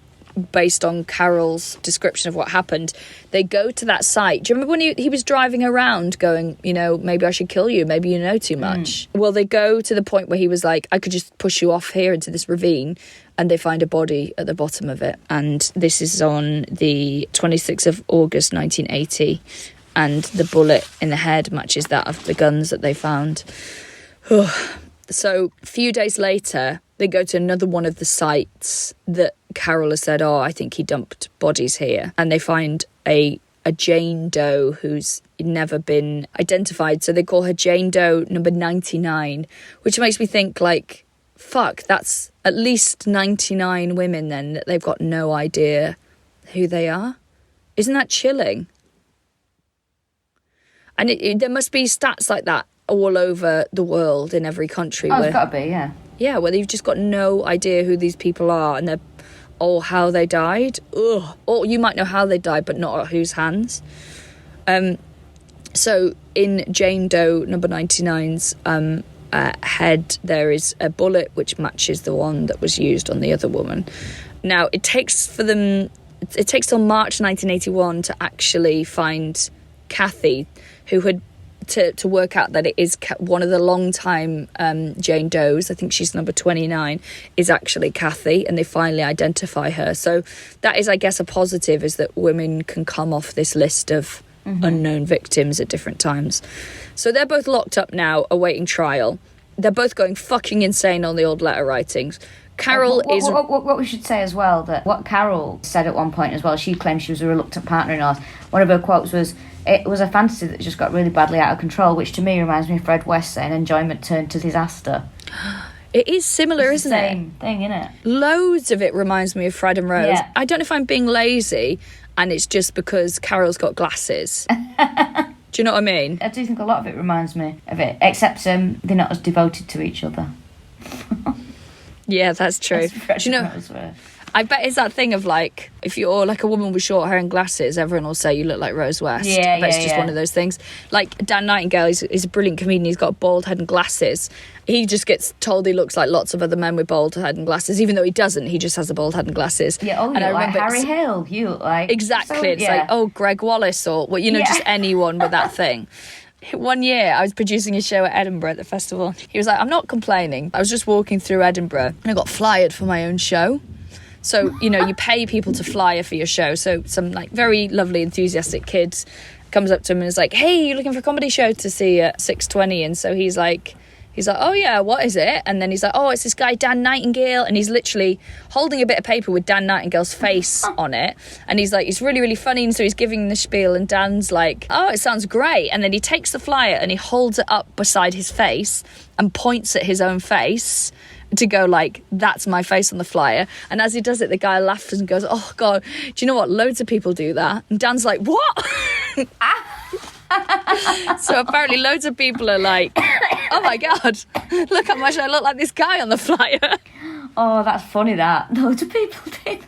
Speaker 2: based on Carol's description of what happened, they go to that site. Do you remember when he was driving around going, maybe I should kill you, maybe you know too much? Well, they go to the point where he was like, I could just push you off here into this ravine, and they find a body at the bottom of it. And this is on the 26th of August 1980, and the bullet in the head matches that of the guns that they found. So a few days later, they go to another one of the sites that Carol has said, I think he dumped bodies here. And they find a Jane Doe who's never been identified. So they call her Jane Doe number 99, which makes me think like, fuck, that's at least 99 women then that they've got no idea who they are. Isn't that chilling? And there must be stats like that all over the world in every country.
Speaker 1: It's got to be, yeah.
Speaker 2: Yeah, where they've just got no idea who these people are and how they died. Ugh. Or you might know how they died, but not at whose hands. So in Jane Doe number 99's head, there is a bullet which matches the one that was used on the other woman. Now, it takes till March 1981 to actually find Kathy, who had to work out that it is one of the long-time Jane Does. I think she's number 29, is actually Kathy, and they finally identify her. So that is, I guess, a positive, is that women can come off this list of unknown victims at different times. So they're both locked up now, awaiting trial. They're both going fucking insane on the old letter writings. Carol is...
Speaker 1: What we should say as well, that what Carol said at one point as well, she claimed she was a reluctant partner in ours. One of her quotes was, it was a fantasy that just got really badly out of control, which to me reminds me of Fred West saying enjoyment turned to disaster.
Speaker 2: It is similar, isn't it?
Speaker 1: Same thing, isn't it?
Speaker 2: Loads of it reminds me of Fred and Rose.
Speaker 1: Yeah.
Speaker 2: I don't know if I'm being lazy and it's just because Carol's got glasses. Do you know what I mean?
Speaker 1: I do think a lot of it reminds me of it, except they're not as devoted to each other.
Speaker 2: Yeah, that's true. Do you know, I bet it's that thing of like, if you're like a woman with short hair and glasses, everyone will say you look like Rose West.
Speaker 1: Yeah,
Speaker 2: I bet it's just one of those things. Like Dan Nightingale is a brilliant comedian. He's got a bald head and glasses. He just gets told he looks like lots of other men with bald head and glasses, even though he doesn't. He just has a bald head and glasses.
Speaker 1: Yeah,
Speaker 2: and
Speaker 1: I remember like Harry Hill. You look like...
Speaker 2: Exactly. So, it's like, Greg Wallace or, well, just anyone with that thing. One year I was producing a show at Edinburgh at the festival. He was like, I'm not complaining. I was just walking through Edinburgh and I got flyered for my own show. So, you pay people to flyer for your show. So some like very lovely, enthusiastic kid comes up to him and is like, hey, you looking for a comedy show to see at 6:20? And so he's like, oh yeah, what is it? And then he's like, oh, it's this guy, Dan Nightingale. And he's literally holding a bit of paper with Dan Nightingale's face on it. And he's like, it's really, really funny. And so he's giving the spiel and Dan's like, oh, it sounds great. And then he takes the flyer and he holds it up beside his face and points at his own face to go like, that's my face on the flyer. And as he does it, the guy laughs and goes, oh God, do you know what? Loads of people do that. And Dan's like, what? So apparently loads of people are like, oh my God, look how much I look like this guy on the flyer.
Speaker 1: Oh, that's funny that. Loads of people do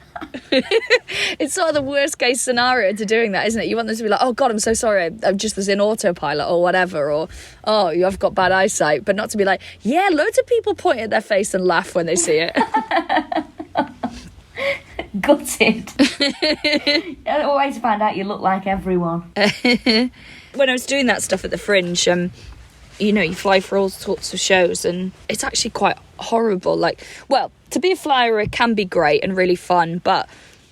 Speaker 2: It's sort of the worst case scenario to doing that, isn't it? You want them to be like, oh God, I'm so sorry, I'm just was in autopilot or whatever, or oh, you have got bad eyesight, but not to be like, yeah, loads of people point at their face and laugh when they see it.
Speaker 1: Gutted. Always find out you look like everyone.
Speaker 2: When I was doing that stuff at the Fringe, you know, you fly for all sorts of shows, and it's actually quite horrible. Like, well, to be a flyer, it can be great and really fun, but,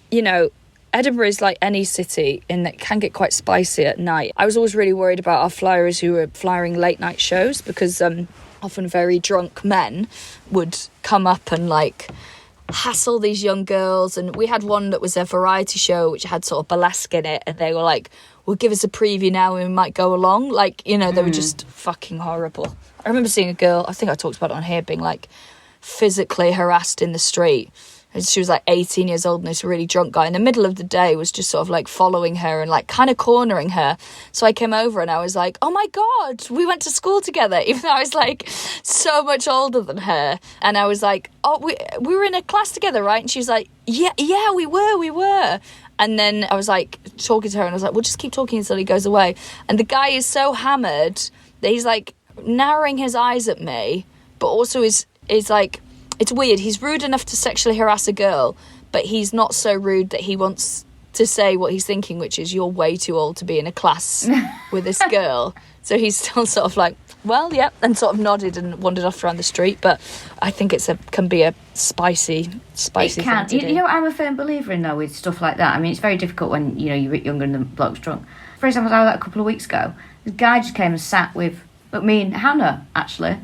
Speaker 2: you know, Edinburgh is like any city in that it can get quite spicy at night. I was always really worried about our flyers who were flying late night shows, because often very drunk men would come up and like hassle these young girls. And we had one that was a variety show which had sort of burlesque in it, and they were like, well, give us a preview now and we might go along. Like, you know, they were just fucking horrible. I remember seeing a girl, I think I talked about it on here, being like physically harassed in the street. And she was like 18 years old, and this really drunk guy in the middle of the day was just sort of like following her and like kind of cornering her. So I came over and I was like, oh my God, we went to school together, even though I was like so much older than her. And I was like, oh, we were in a class together, right? And she was like, yeah, we were. And then I was like talking to her, and I was like, we'll just keep talking until he goes away. And the guy is so hammered that he's like narrowing his eyes at me, but also is like, it's weird. He's rude enough to sexually harass a girl, but he's not so rude that he wants to say what he's thinking, which is, you're way too old to be in a class with this girl. So he's still sort of like, well, yeah, and sort of nodded and wandered off around the street. But I think can be a spicy thing to do.
Speaker 1: You know, I'm a firm believer in, though, with stuff like that. I mean, it's very difficult when, you know, you're a bit younger and the bloke's drunk. For example, I was out a couple of weeks ago. This guy just came and sat with me and Hannah, actually.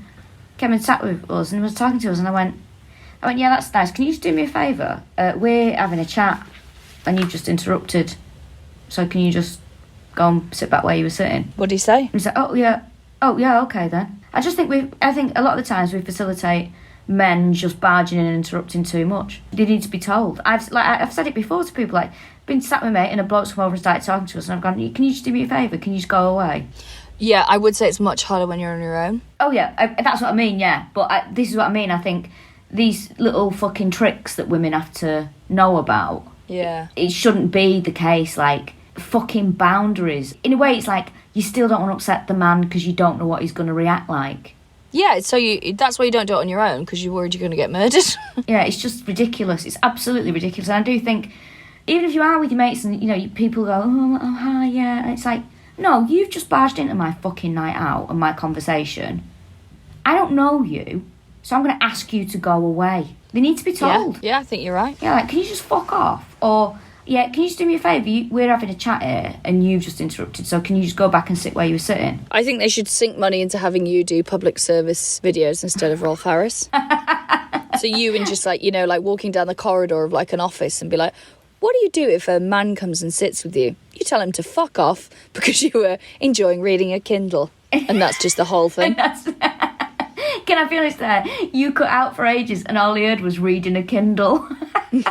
Speaker 1: Came and sat with us and was talking to us, and I went, yeah, that's nice. Can you just do me a favour? We're having a chat and you've just interrupted. So can you just go and sit back where you were sitting?
Speaker 2: What did he say?
Speaker 1: He said, oh yeah, okay then. I think a lot of the times we facilitate men just barging in and interrupting too much. They need to be told. I've said it before to people, like, been sat with me and a bloke's come over and started talking to us, and I've gone, can you just do me a favour? Can you just go away?
Speaker 2: Yeah, I would say it's much harder when you're on your own.
Speaker 1: Oh yeah, that's what I mean, yeah. But this is what I mean. I think these little fucking tricks that women have to know about.
Speaker 2: Yeah. It
Speaker 1: shouldn't be the case, like, fucking boundaries. In a way, it's like, you still don't want to upset the man because you don't know what he's going to react like.
Speaker 2: Yeah, so that's why you don't do it on your own, because you're worried you're going to get murdered.
Speaker 1: Yeah, it's just ridiculous. It's absolutely ridiculous. And I do think, even if you are with your mates and, you know, people go, oh hi, yeah, and it's like, no, you've just barged into my fucking night out and my conversation. I don't know you, so I'm going to ask you to go away. They need to be told.
Speaker 2: Yeah, I think you're right.
Speaker 1: Yeah, like, can you just fuck off? Or, yeah, can you just do me a favour? We're having a chat here and you've just interrupted, so can you just go back and sit where you were sitting?
Speaker 2: I think they should sink money into having you do public service videos instead of Rolf Harris. So you and just, like, you know, like walking down the corridor of, like, an office and be like, what do you do if a man comes and sits with you? You tell him to fuck off because you were enjoying reading a Kindle. And that's just the whole thing.
Speaker 1: Can I be honest there? You cut out for ages and all I heard was reading a Kindle.
Speaker 2: That's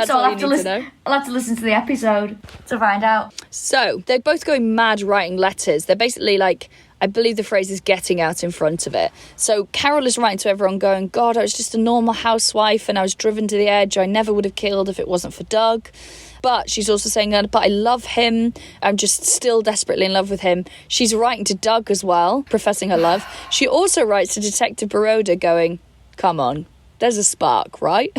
Speaker 1: so
Speaker 2: all you need to know.
Speaker 1: I'll have to listen to the episode to find out.
Speaker 2: So, they're both going mad writing letters. They're basically like, I believe the phrase is getting out in front of it. So Carol is writing to everyone going, God, I was just a normal housewife and I was driven to the edge. I never would have killed if it wasn't for Doug. But she's also saying, but I love him. I'm just still desperately in love with him. She's writing to Doug as well, professing her love. She also writes to Detective Baroda going, come on, there's a spark, right?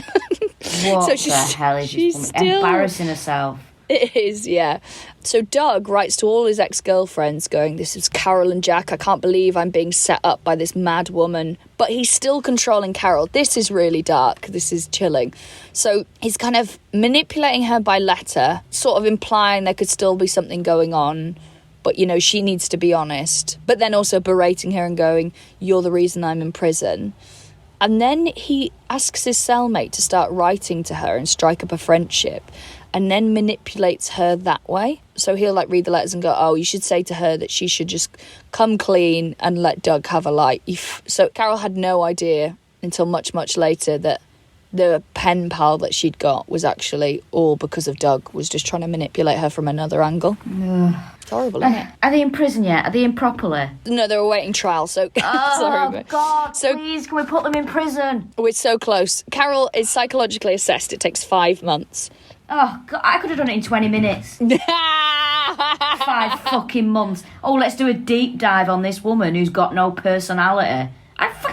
Speaker 1: What the hell is she's still embarrassing herself?
Speaker 2: It is, yeah. So Doug writes to all his ex-girlfriends going, this is Carol and Jack. I can't believe I'm being set up by this mad woman. But he's still controlling Carol. This is really dark. This is chilling. So he's kind of manipulating her by letter, sort of implying there could still be something going on. But, you know, she needs to be honest. But then also berating her and going, you're the reason I'm in prison. And then he asks his cellmate to start writing to her and strike up a friendship, and then manipulates her that way. So he'll like read the letters and go, oh, you should say to her that she should just come clean and let Doug have a life. So Carol had no idea until much, much later that the pen pal that she'd got was actually all because of Doug, was just trying to manipulate her from another angle. It's horrible, isn't it?
Speaker 1: Are they in prison yet? Are they in properly?
Speaker 2: No, they're awaiting trial, so...
Speaker 1: Oh, God, please, can we put them in prison?
Speaker 2: We're so close. Carol is psychologically assessed. It takes 5 months.
Speaker 1: Oh, God, I could have done it in 20 minutes. 5 fucking months. Oh, let's do a deep dive on this woman who's got no personality.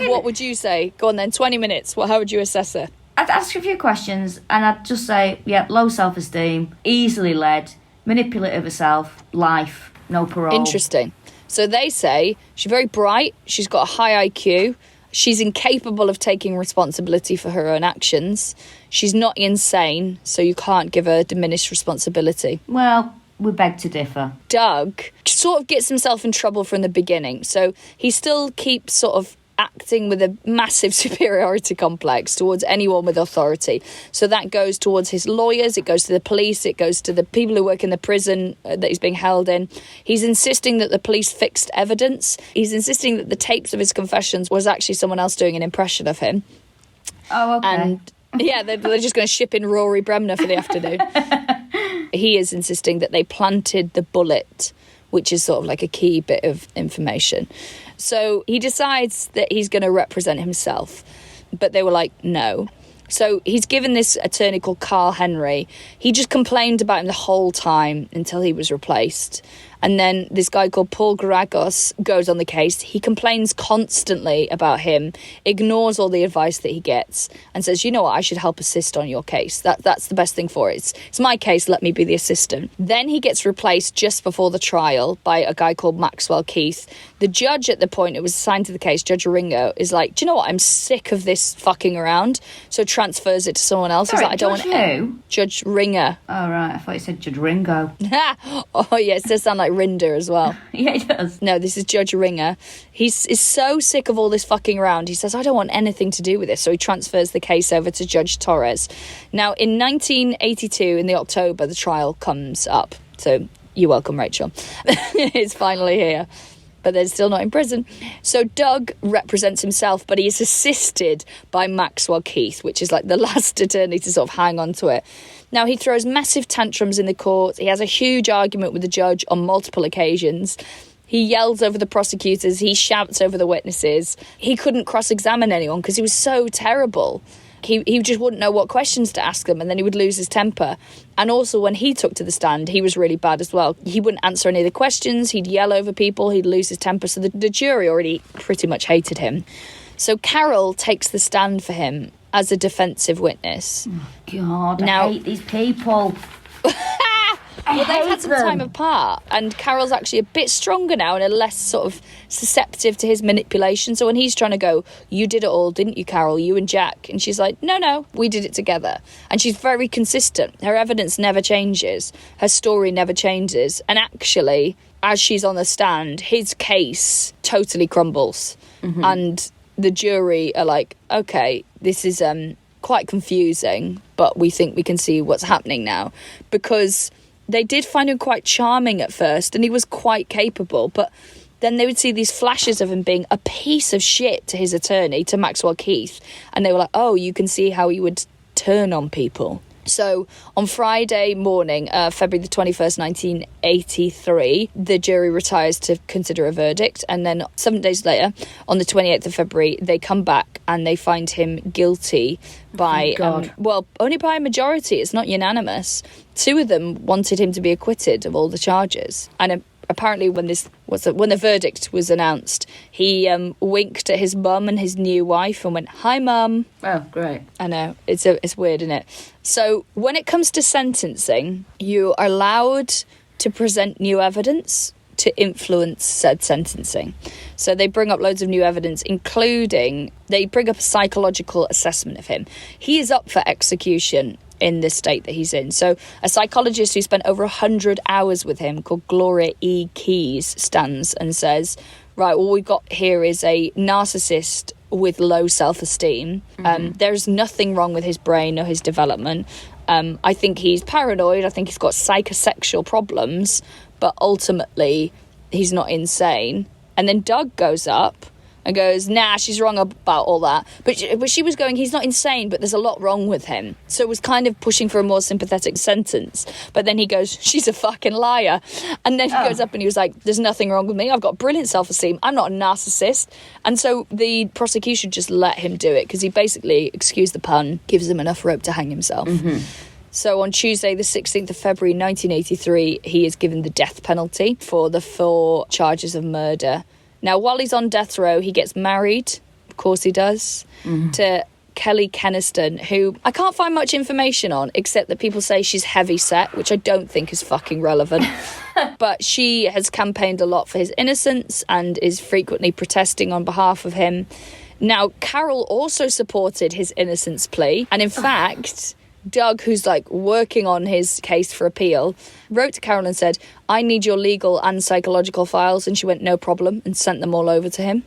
Speaker 2: What would you say? Go on then, 20 minutes. How would you assess her?
Speaker 1: I'd ask a few questions and I'd just say, yeah, low self-esteem, easily led, manipulative herself, life, no parole.
Speaker 2: Interesting. So they say she's very bright, she's got a high IQ, she's incapable of taking responsibility for her own actions, she's not insane, so you can't give her diminished responsibility.
Speaker 1: Well, we beg to differ.
Speaker 2: Doug sort of gets himself in trouble from the beginning, so he still keeps sort of acting with a massive superiority complex towards anyone with authority. So that goes towards his lawyers, it goes to the police, it goes to the people who work in the prison that he's being held in. He's insisting that the police fixed evidence. He's insisting that the tapes of his confessions was actually someone else doing an impression of him.
Speaker 1: Oh, okay.
Speaker 2: And yeah, they're just going to ship in Rory Bremner for the afternoon. He is insisting that they planted the bullet, which is sort of like a key bit of information. So he decides that he's going to represent himself, but they were like, no. So he's given this attorney called Carl Henry. He just complained about him the whole time until he was replaced. And then this guy called Paul Garagos goes on the case. He complains constantly about him, ignores all the advice that he gets, and says, you know what, I should help assist on your case. That's the best thing for it. It's my case, let me be the assistant. Then he gets replaced just before the trial by a guy called Maxwell Keith. The judge at the point it was assigned to the case, Judge Ringo, is like, do you know what, I'm sick of this fucking around. So transfers it to someone else.
Speaker 1: Sorry,
Speaker 2: He's like, I don't want
Speaker 1: who?
Speaker 2: Judge Ringer.
Speaker 1: Oh, right, I thought you said Judge Ringo.
Speaker 2: Oh, yeah, it does sound like Rinder as well.
Speaker 1: Yeah, it does.
Speaker 2: No, this is Judge Ringer. He's so sick of all this fucking around. He says, I don't want anything to do with this. So he transfers the case over to Judge Torres. Now, in 1982, in the October, the trial comes up. So you're welcome, Rachel. It's finally here. But they're still not in prison. So Doug represents himself, but he is assisted by Maxwell Keith, which is like the last attorney to sort of hang on to it. Now, he throws massive tantrums in the court. He has a huge argument with the judge on multiple occasions. He yells over the prosecutors. He shouts over the witnesses. He couldn't cross-examine anyone because he was so terrible. He just wouldn't know what questions to ask them, and then he would lose his temper. And also, when he took to the stand, he was really bad as well. He wouldn't answer any of the questions. He'd yell over people. He'd lose his temper. So the jury already pretty much hated him. So Carol takes the stand for him as a defensive witness.
Speaker 1: Oh, God, I hate these people.
Speaker 2: Well, they've had some time apart, and Carol's actually a bit stronger now and a less sort of susceptible to his manipulation. So when he's trying to go, you did it all, didn't you, Carol? You and Jack. And she's like, no, we did it together. And she's very consistent. Her evidence never changes. Her story never changes. And actually, as she's on the stand, his case totally crumbles. Mm-hmm. And the jury are like, okay, this is quite confusing, but we think we can see what's happening now. Because they did find him quite charming at first, and he was quite capable, but then they would see these flashes of him being a piece of shit to his attorney, to Maxwell Keith, and they were like, oh, you can see how he would turn on people. So on Friday morning, February the 21st, 1983, the jury retires to consider a verdict. And then 7 days later, on the 28th of February, they come back and they find him guilty by, only by a majority. It's not unanimous. 2 of them wanted him to be acquitted of all the charges. And apparently when the verdict was announced, he winked at his mum and his new wife and went, "Hi, Mum."
Speaker 1: Oh, great.
Speaker 2: I know, it's weird, isn't it? So when it comes to sentencing, you are allowed to present new evidence to influence said sentencing. So they bring up loads of new evidence, including they bring up a psychological assessment of him. He is up for execution in the state that he's in. So a psychologist who spent over 100 hours with him called Gloria E. Keys stands and says, right, all we've got here is a narcissist with low self-esteem. There's nothing wrong with his brain or his development. I think he's paranoid. I think he's got psychosexual problems, but ultimately he's not insane. And then Doug goes up and goes, nah, she's wrong about all that. But she was going, he's not insane, but there's a lot wrong with him. So was kind of pushing for a more sympathetic sentence. But then he goes, she's a fucking liar. And then he goes up and he was like, there's nothing wrong with me. I've got brilliant self-esteem. I'm not a narcissist. And so the prosecution just let him do it because he basically, excuse the pun, gives him enough rope to hang himself. Mm-hmm. So on Tuesday, the 16th of February, 1983, he is given the death penalty for the 4 charges of murder. Now, while he's on death row, he gets married, of course he does, to Kelly Keniston, who I can't find much information on, except that people say she's heavy set, which I don't think is fucking relevant. But she has campaigned a lot for his innocence and is frequently protesting on behalf of him. Now, Carol also supported his innocence plea, and in fact, Doug, who's like working on his case for appeal, wrote to Carol and said, I need your legal and psychological files. And she went, no problem, and sent them all over to him.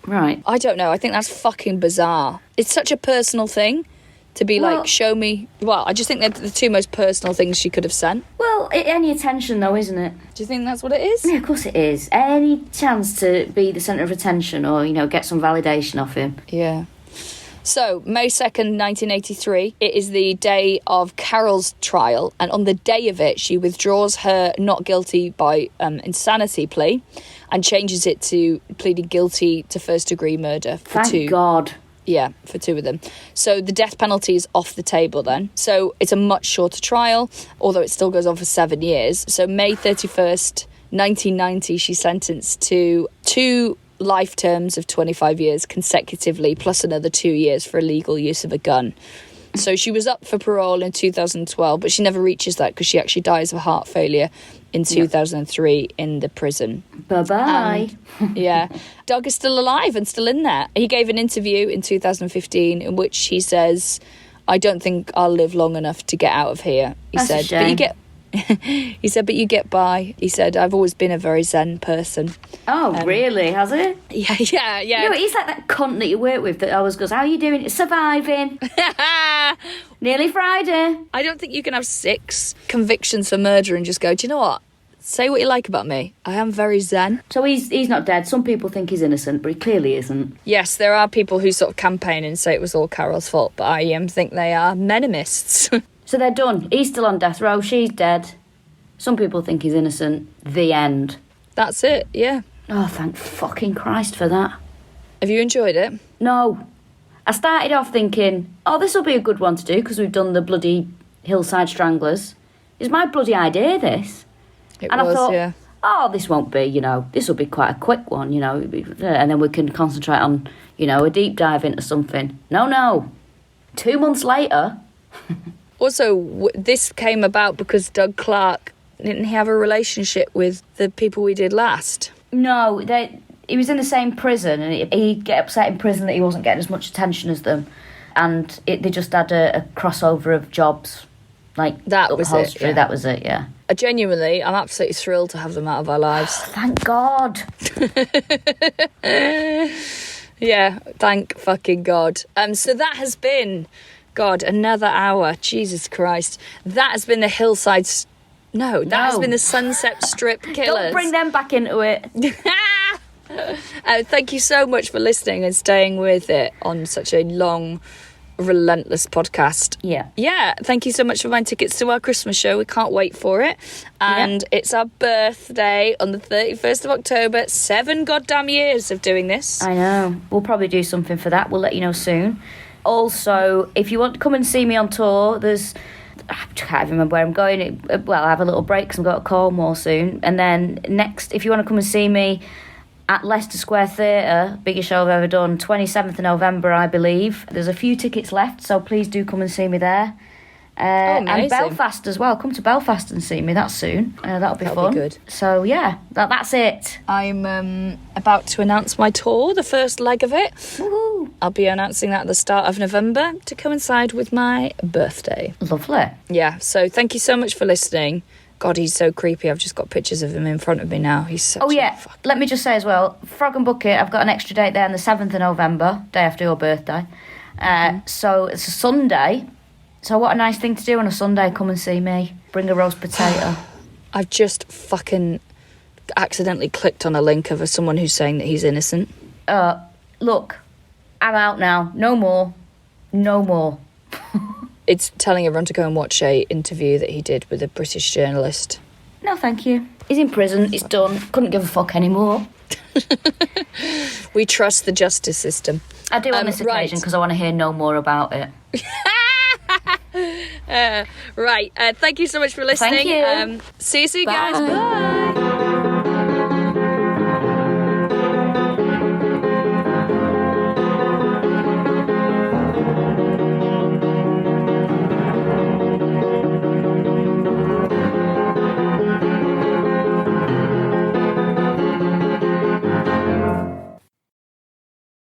Speaker 1: Right.
Speaker 2: I don't know. I think that's fucking bizarre. It's such a personal thing to be like, show me. Well, I just think they're the 2 most personal things she could have sent.
Speaker 1: Well, any attention, though, isn't it?
Speaker 2: Do you think that's what it is?
Speaker 1: Yeah, of course it is. Any chance to be the centre of attention or, get some validation off him.
Speaker 2: Yeah. So, May 2nd, 1983, it is the day of Carol's trial, and on the day of it, she withdraws her not guilty by insanity plea and changes it to pleading guilty to first-degree murder for
Speaker 1: Thank
Speaker 2: 2.
Speaker 1: God.
Speaker 2: Yeah, for 2 of them. So the death penalty is off the table then. So it's a much shorter trial, although it still goes on for 7 years. So May 31st, 1990, she's sentenced to 2 life terms of 25 years consecutively, plus another 2 years for illegal use of a gun. So she was up for parole in 2012, but she never reaches that because she actually dies of heart failure in 2003 in the prison.
Speaker 1: Bye-bye.
Speaker 2: Yeah. Doug is still alive and still in there. He gave an interview in 2015 in which he says, I don't think I'll live long enough to get out of here. He
Speaker 1: That's
Speaker 2: said,
Speaker 1: a shame.
Speaker 2: but you get... He said, but you get by. He said, I've always been a very zen person.
Speaker 1: Oh, really? Has it?
Speaker 2: Yeah.
Speaker 1: He's like that cunt that you work with that always goes, how are you doing? Surviving. Nearly Friday.
Speaker 2: I don't think you can have 6 convictions for murder and just go, do you know what? Say what you like about me. I am very zen.
Speaker 1: So he's not dead. Some people think he's innocent, but he clearly isn't.
Speaker 2: Yes, there are people who sort of campaign and say it was all Carol's fault, but I think they are menimists.
Speaker 1: So they're done. He's still on death row. She's dead. Some people think he's innocent. The end.
Speaker 2: That's it, yeah.
Speaker 1: Oh, thank fucking Christ for that.
Speaker 2: Have you enjoyed it?
Speaker 1: No. I started off thinking, this will be a good one to do because we've done the bloody Hillside Stranglers. It's my bloody idea, this.
Speaker 2: It
Speaker 1: and
Speaker 2: was,
Speaker 1: I thought,
Speaker 2: yeah.
Speaker 1: This won't be, this will be quite a quick one, and then we can concentrate on, a deep dive into something. No. 2 months later...
Speaker 2: Also, this came about because Doug Clark, didn't he have a relationship with the people we did last?
Speaker 1: No, he was in the same prison, and he'd get upset in prison that he wasn't getting as much attention as them. And they just had a crossover of jobs, like
Speaker 2: that was it. Yeah.
Speaker 1: That was it, yeah.
Speaker 2: I'm absolutely thrilled to have them out of our lives.
Speaker 1: Thank God.
Speaker 2: Yeah, thank fucking God. So that has been... God, another hour. Jesus Christ. That has been the Hillside... That has been the Sunset Strip Killers.
Speaker 1: Don't bring them back into it.
Speaker 2: Thank you so much for listening and staying with it on such a long, relentless podcast.
Speaker 1: Yeah.
Speaker 2: Thank you so much for buying tickets to our Christmas show. We can't wait for it. And it's our birthday on the 31st of October. 7 goddamn years of doing this.
Speaker 1: I know. We'll probably do something for that. We'll let you know soon. Also, if you want to come and see me on tour, I can't even remember where I'm going. I have a little break because I'm going to Cornwall soon. And then next, if you want to come and see me at Leicester Square Theatre, biggest show I've ever done, 27th of November, I believe. There's a few tickets left, so please do come and see me there. And Belfast as well. Come to Belfast and see me. That's soon. That'll be fun.
Speaker 2: Be good.
Speaker 1: So yeah, that's it.
Speaker 2: I'm about to announce my tour, the first leg of it.
Speaker 1: Woohoo!
Speaker 2: I'll be announcing that at the start of November to coincide with my birthday.
Speaker 1: Lovely.
Speaker 2: Yeah. So thank you so much for listening. God, he's so creepy. I've just got pictures of him in front of me now. He's such.
Speaker 1: Oh yeah. Let me just say as well, Frog and Bucket. I've got an extra date there on the 7th of November, day after your birthday. So it's a Sunday. So what a nice thing to do on a Sunday, come and see me. Bring a roast potato.
Speaker 2: I've just fucking accidentally clicked on a link of someone who's saying that he's innocent.
Speaker 1: look, I'm out now. No more. No more.
Speaker 2: It's telling everyone to go and watch a interview that he did with a British journalist.
Speaker 1: No, thank you. He's in prison. It's done. Couldn't give a fuck anymore.
Speaker 2: We trust the justice system.
Speaker 1: I do on this occasion because I want to hear no more about it.
Speaker 2: Right. Thank you so much for listening.
Speaker 1: Thank you.
Speaker 2: See you soon,
Speaker 1: Bye.
Speaker 2: guys. Bye.